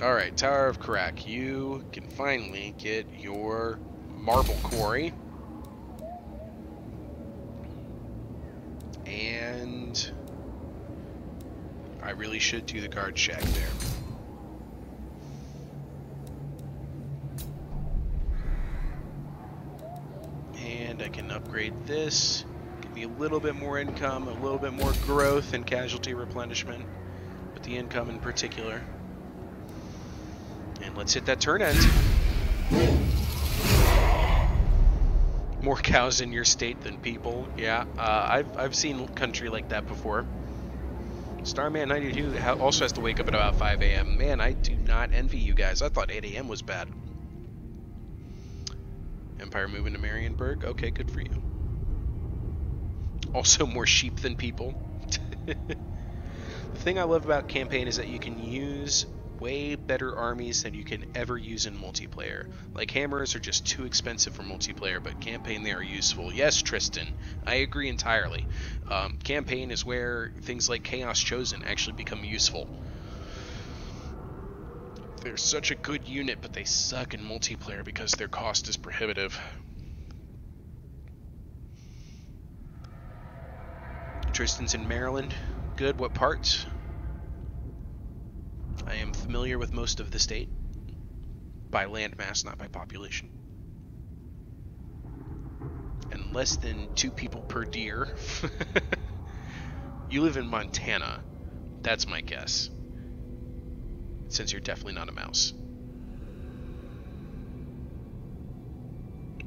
Alright, Tower of Crack. You can finally get your marble quarry. And I really should do the guard shack there. And I can upgrade this. Give me a little bit more income, a little bit more growth and casualty replenishment. But the income in particular. And let's hit that turn end. More cows in your state than people. Yeah, I've seen a country like that before. Starman 92 also has to wake up at about 5 a.m. Man, I do not envy you guys. I thought 8 a.m. was bad. Empire moving to Marienburg. Okay, good for you. Also more sheep than people. The thing I love about campaign is that you can use way better armies than you can ever use in multiplayer. Like, hammers are just too expensive for multiplayer, but campaign, they are useful. Yes, Tristan, I agree entirely. Campaign is where things like Chaos Chosen actually become useful. They're such a good unit, but they suck in multiplayer because their cost is prohibitive. Tristan's in Maryland. Good. What parts? I am familiar with most of the state. By landmass, not by population. And less than 2 people per deer. You live in Montana. That's my guess. Since you're definitely not a mouse.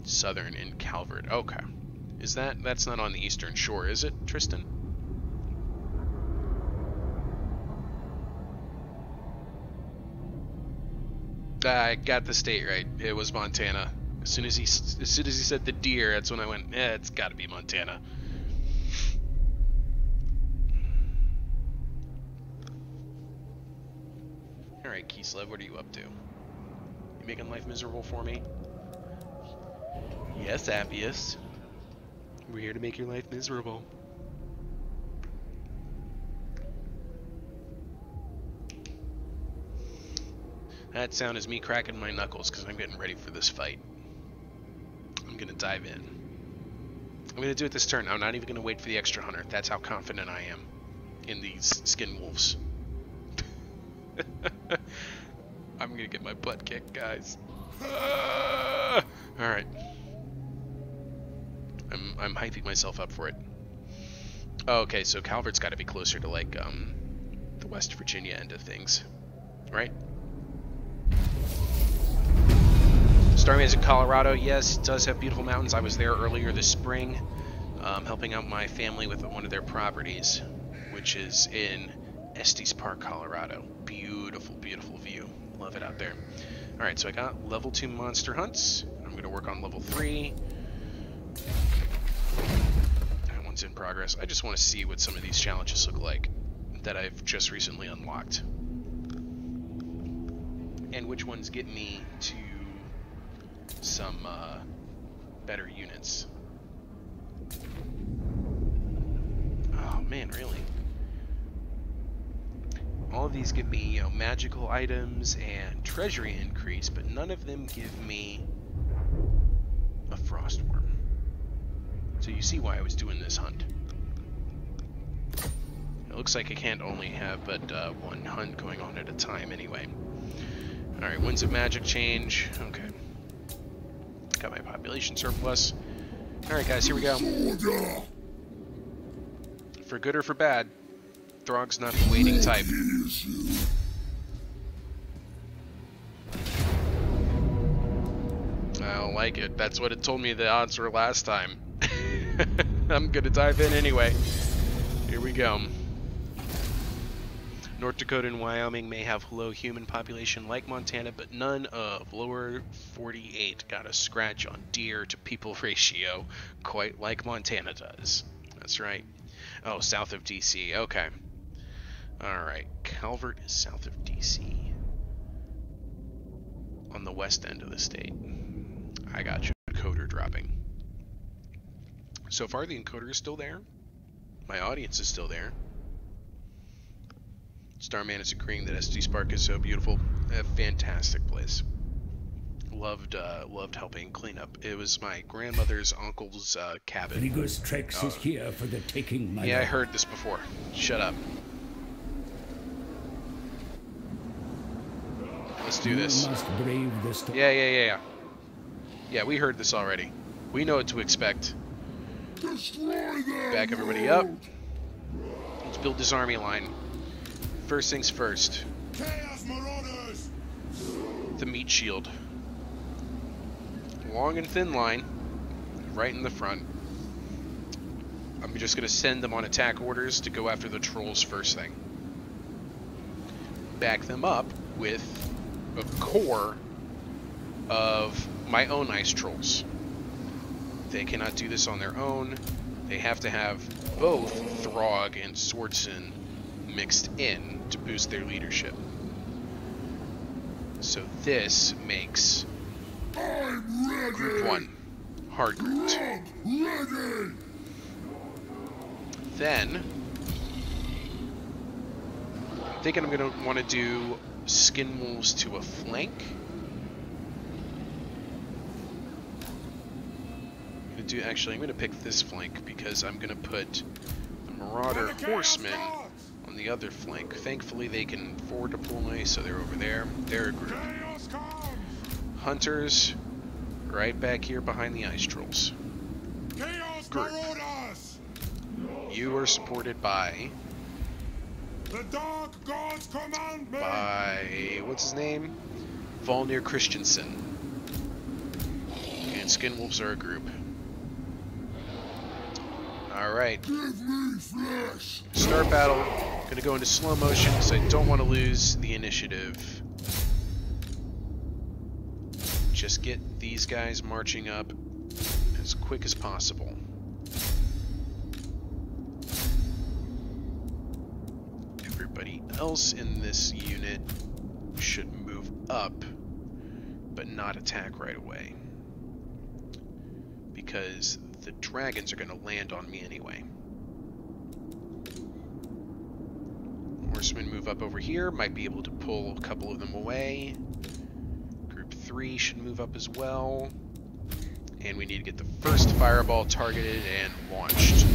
Southern in Calvert. Okay. That's not on the eastern shore, is it, Tristan? I got the state right. It was Montana. As soon as he said the deer, that's when I went, it's got to be Montana. All right, Kislev, what are you up to? You making life miserable for me? Yes, Appius. We're here to make your life miserable. That sound is me cracking my knuckles because I'm getting ready for this fight. I'm going to dive in. I'm going to do it this turn. I'm not even going to wait for the extra hunter. That's how confident I am in these skin wolves. I'm going to get my butt kicked, guys. Alright. I'm hyping myself up for it. Oh, okay, so Calvert's got to be closer to, like, the West Virginia end of things. Right? Starman's in Colorado. Yes, it does have beautiful mountains. I was there earlier this spring, helping out my family with one of their properties, which is in Estes Park, Colorado. Beautiful, beautiful view. Love it out there. Alright, so I got level 2 monster hunts. I'm going to work on level 3. That one's in progress. I just want to see what some of these challenges look like that I've just recently unlocked. And which ones get me to some better units. Oh man, really? All of these give me, you know, magical items and treasury increase, but none of them give me a frost worm. So you see why I was doing this hunt. It looks like I can't only have but one hunt going on at a time anyway. Alright, winds of magic change. Okay. Got my population surplus. Alright guys, here we go. For good or for bad, Throg's not the waiting type. I don't like it. That's what it told me the odds were last time. I'm gonna dive in anyway. Here we go. North Dakota and Wyoming may have low human population like Montana, but none of lower 48 got a scratch on deer to people ratio, quite like Montana does. That's right. Oh, south of DC. Okay. Alright. Calvert is south of DC. On the west end of the state. I got you. Encoder dropping. So far, the encoder is still there. My audience is still there. Starman is agreeing that Estes Park is so beautiful. A fantastic place. Loved helping clean up. It was my grandmother's uncle's cabin. Rigorous Trex is here for the taking, my Yeah, I lord. heard this before. Shut up. Let's do this. You must brave the storm. Yeah. Yeah, we heard this already. We know what to expect. Destroy them! Back everybody up. Let's build this army line. First things first. Chaos Marauders! The meat shield. Long and thin line. Right in the front. I'm just going to send them on attack orders to go after the trolls first thing. Back them up with a core of my own ice trolls. They cannot do this on their own. They have to have both Throg and Swordson mixed in to boost their leadership. So this makes Group 1 Hard grouped. Then, I'm thinking I'm going to want to do Skin Wolves to a flank. I'm going to pick this flank because I'm going to put the Marauder Horsemen on the other flank. Thankfully, they can forward deploy, so they're over there. They're a group. Hunters, right back here behind the Ice Trolls. Group. You are supported by... The Dark Gods command me. By... what's his name? Volnir Christensen. And Skin Wolves are a group. Alright. Start battle. Gonna go into slow motion because I don't want to lose the initiative. Just get these guys marching up as quick as possible. Everybody else in this unit should move up, but not attack right away. Because the dragons are going to land on me anyway. Horsemen move up over here, might be able to pull a couple of them away. Group 3 should move up as well. And we need to get the first fireball targeted and launched.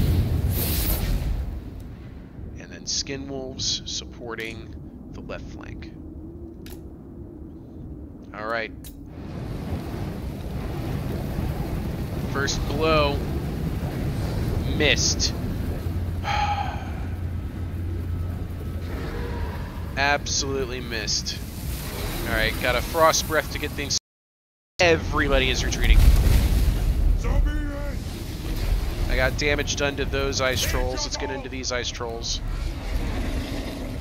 And then Skin Wolves supporting the left flank. Alright. First blow. Missed. Absolutely missed. Alright, got a Frost Breath to get things... Everybody is retreating. I got damage done to those Ice Trolls. Let's get into these Ice Trolls.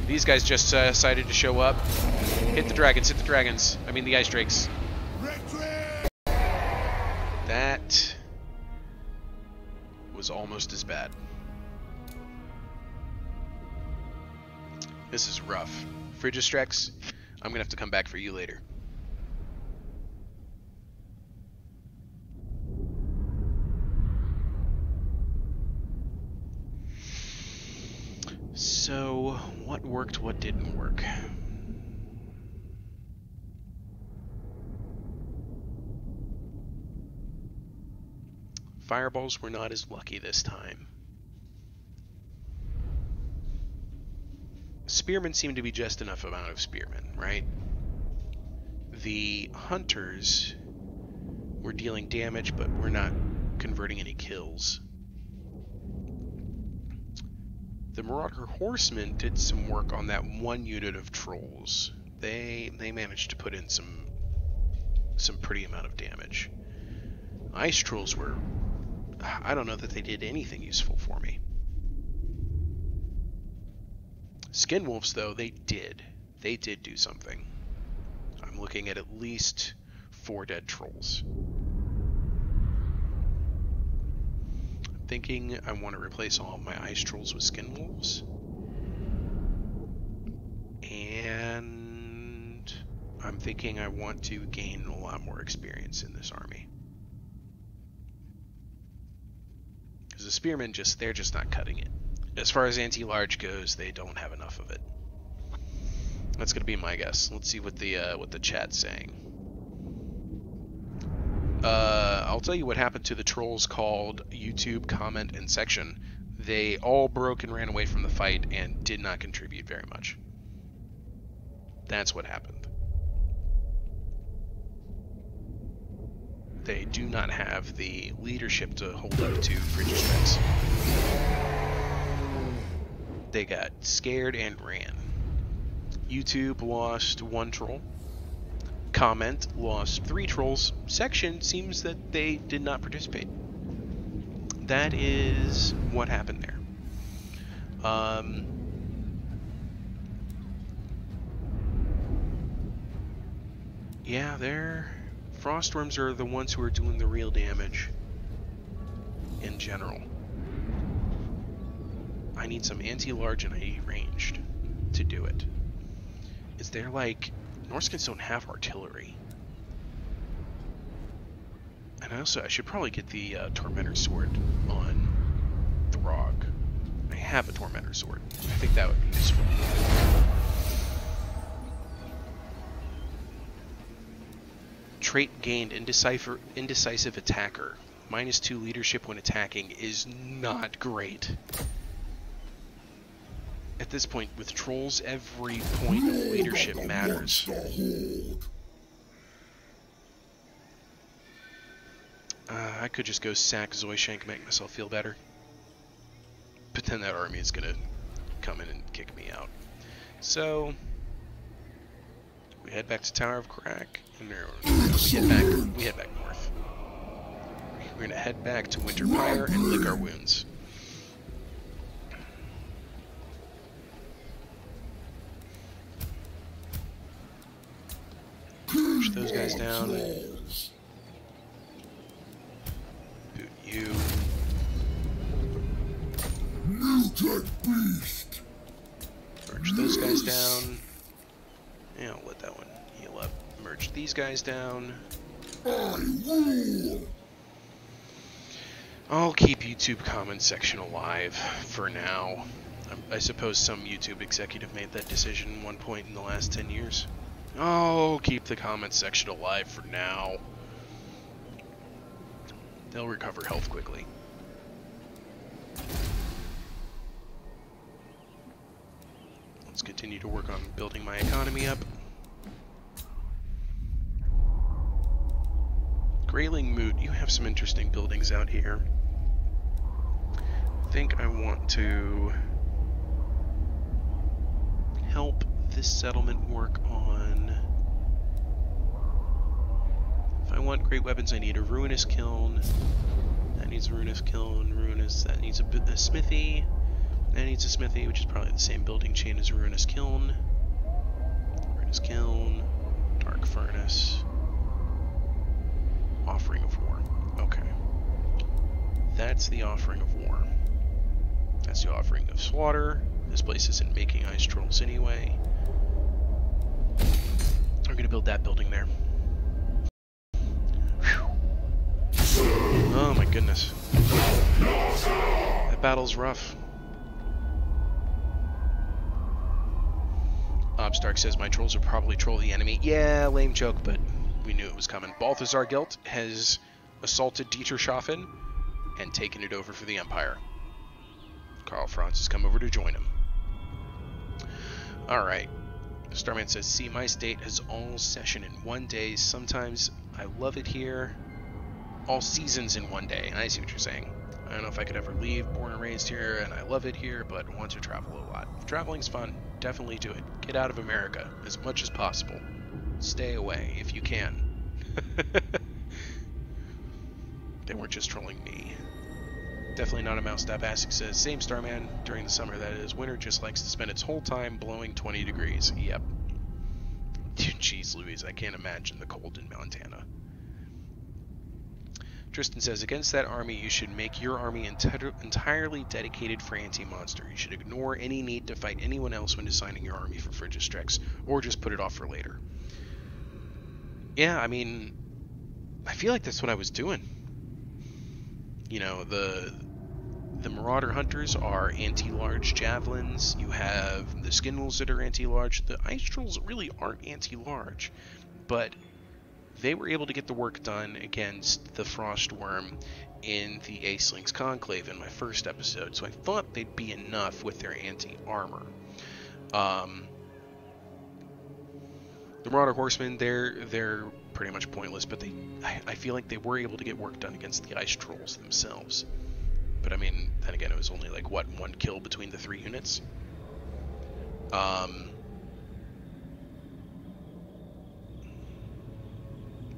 These guys just decided to show up. Hit the dragons, hit the dragons. I mean the Ice Drakes. That was almost as bad. This is rough. Frigistrex, I'm gonna have to come back for you later. So, what worked, what didn't work? Fireballs were not as lucky this time. Spearmen seem to be just enough amount of spearmen, right? The hunters were dealing damage, but we're not converting any kills. The Marauder Horsemen did some work on that one unit of trolls. They managed to put in some pretty amount of damage. Ice Trolls were... I don't know that they did anything useful for me. Skin Wolves, though, they did. They did do something. I'm looking at least 4 dead trolls. I'm thinking I want to replace all of my Ice Trolls with Skin Wolves. And I'm thinking I want to gain a lot more experience in this army. Because the Spearmen, they're just not cutting it. As far as anti-large goes, they don't have enough of it. That's going to be my guess. Let's see what the chat's saying. I'll tell you what happened to the trolls called YouTube, comment, and section. They all broke and ran away from the fight and did not contribute very much. That's what happened. They do not have the leadership to hold up to Frigistrex. They got scared and ran. YouTube lost 1 troll. Comment lost 3 trolls. Section seems that they did not participate. That is what happened there. Yeah, Frostworms are the ones who are doing the real damage. in general. I need some anti-large and I need ranged to do it. Is there like... Norscans don't have artillery. And I should probably get the Tormentor Sword on Throg. I have a Tormentor Sword. I think that would be useful. Trait gained, Indecisive Attacker. -2 leadership when attacking is not great. At this point, with trolls, every point of leadership matters. I could just go sack Zoishank, make myself feel better. But then that army is gonna come in and kick me out. So we head back to Tower of Crack, and we head back north. We're gonna head back to Winterfire and lick our wounds. Push those guys down. Boot you. Mutant beast. Merge those guys down. Yeah, I'll let that one heal up. Merge these guys down. I rule. I'll keep YouTube comment section alive for now. I suppose some YouTube executive made that decision at one point in the last 10 years. I'll keep the comment section alive for now. They'll recover health quickly. Let's continue to work on building my economy up. Grayling Moot, you have some interesting buildings out here. I think I want to help this settlement work on... If I want great weapons, I need a ruinous kiln. That needs a ruinous kiln. That needs a smithy. That needs a smithy, which is probably the same building chain as a ruinous kiln. Ruinous kiln. Dark furnace. Offering of war. Okay. That's the offering of war. That's the offering of slaughter. This place isn't making ice trolls anyway. We're gonna build that building there. Whew. Oh my goodness. That battle's rough. Obstark says my trolls will probably troll the enemy. Yeah, lame joke, but we knew it was coming. Balthazar Gelt has assaulted Dieterschaffen and taken it over for the Empire. Karl Franz has come over to join him. Alright. Starman says, see, my state has all session in one day. Sometimes I love it here. All seasons in one day. I see what you're saying. I don't know if I could ever leave. Born and raised here, and I love it here, but want to travel a lot. If traveling's fun, definitely do it. Get out of America as much as possible. Stay away if you can. They weren't just trolling me. Definitely not a mouse. Asik says, same Starman, during the summer that is. Winter just likes to spend its whole time blowing 20 degrees. Yep. Jeez Louise, I can't imagine the cold in Montana. Tristan says, against that army, you should make your army entirely dedicated for anti-monster. You should ignore any need to fight anyone else when designing your army for Frigistrex, or just put it off for later. Yeah, I mean, I feel like that's what I was doing. You know, the Marauder Hunters are anti-large javelins. You have the Skinwolves that are anti-large. The Ice Trolls really aren't anti-large, but they were able to get the work done against the Frostworm in the Acelings Conclave in my first episode, so I thought they'd be enough with their anti-armor. The Marauder Horsemen, they're pretty much pointless, but I feel like they were able to get work done against the Ice Trolls themselves. But I mean, then again, it was only like, what, 1 kill between the 3 units?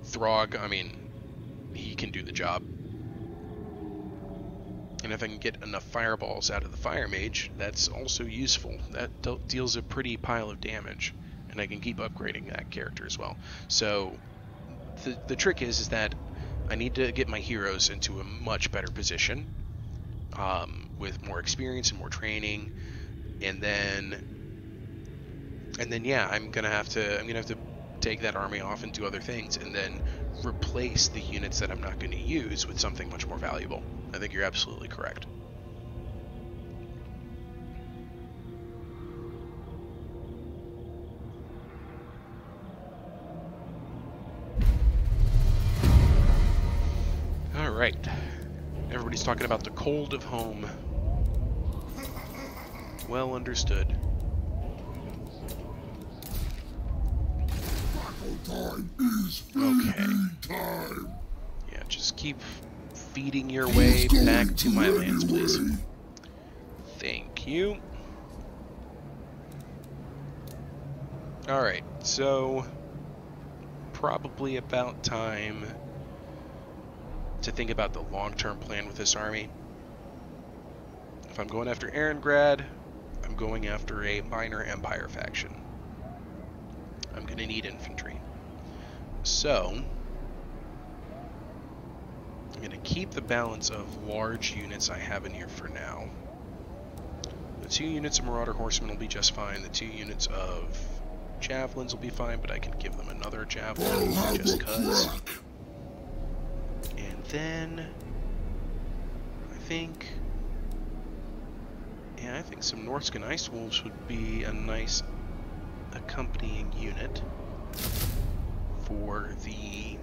Throg, I mean, he can do the job. And if I can get enough fireballs out of the Fire Mage, that's also useful. That deals a pretty pile of damage, and I can keep upgrading that character as well. So the trick is that I need to get my heroes into a much better position, with more experience and more training, and then yeah, I'm gonna have to take that army off and do other things, and then replace the units that I'm not going to use with something much more valuable. I think you're absolutely correct. All right. Everybody's talking about the cold of home. Well understood. Time is Okay. time. Yeah, just keep feeding your way back to my lands, please. Thank you. Alright, so probably about time to think about the long-term plan with this army. If I'm going after Erengrad, I'm going after a minor empire faction. I'm going to need infantry. So, I'm going to keep the balance of large units I have in here for now. The 2 units of Marauder Horsemen will be just fine. The 2 units of Javelins will be fine, but I can give them another Javelin just because. And then, I think some Norscan Ice Wolves would be a nice accompanying unit for the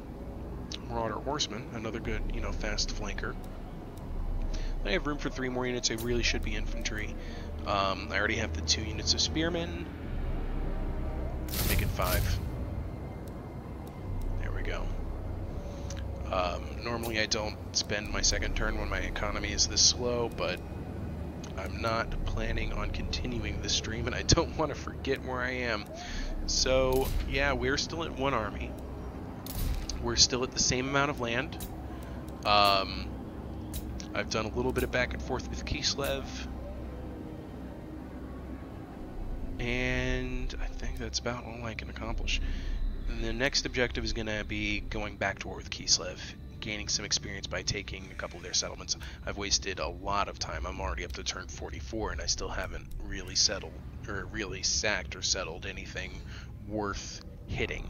Marauder Horsemen, another good, fast flanker. I have room for 3 more units. I really should be infantry. I already have the 2 units of spearmen. Make it 5. There we go. Normally I don't spend my second turn when my economy is this slow, but I'm not planning on continuing this stream, and I don't want to forget where I am. So, yeah, we're still at 1 army. We're still at the same amount of land. I've done a little bit of back and forth with Kislev. And I think that's about all I can accomplish. And the next objective is going to be going back to war with Kislev, gaining some experience by taking a couple of their settlements. I've wasted a lot of time. I'm already up to turn 44, and I still haven't really settled, or really sacked or settled anything worth hitting.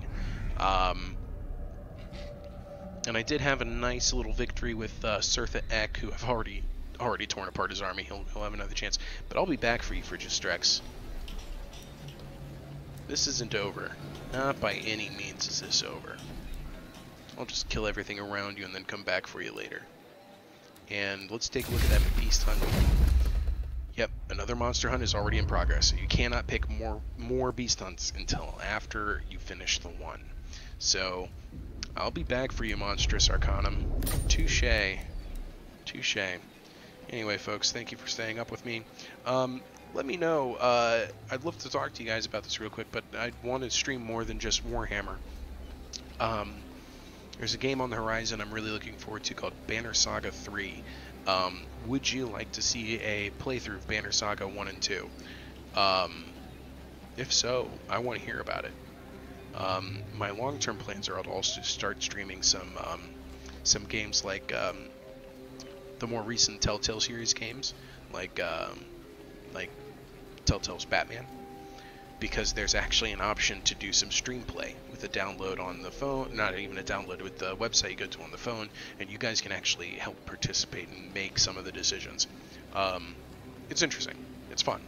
And I did have a nice little victory with Surtha Ek, who I've already torn apart his army. He'll have another chance. But I'll be back for you for Justrex. This isn't over. Not by any means is this over. I'll just kill everything around you and then come back for you later. And let's take a look at that beast hunt. Yep, another monster hunt is already in progress. So you cannot pick more beast hunts until after you finish the one. So I'll be back for you, Monstrous Arcanum. Touché. Touché. Anyway, folks, thank you for staying up with me. Let me know. I'd love to talk to you guys about this real quick, but I want to stream more than just Warhammer. There's a game on the horizon I'm really looking forward to called Banner Saga 3. Would you like to see a playthrough of Banner Saga 1 and 2? If so, I want to hear about it. My long-term plans are to also start streaming some games like the more recent Telltale series games, like Telltale's Batman, because there's actually an option to do some stream play with a download on the phone, not even a download, with the website you go to on the phone, and you guys can actually help participate and make some of the decisions. It's interesting. It's fun.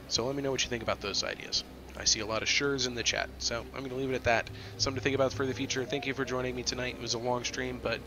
So let me know what you think about those ideas. I see a lot of sures in the chat, so I'm going to leave it at that. Something to think about for the future. Thank you for joining me tonight. It was a long stream, but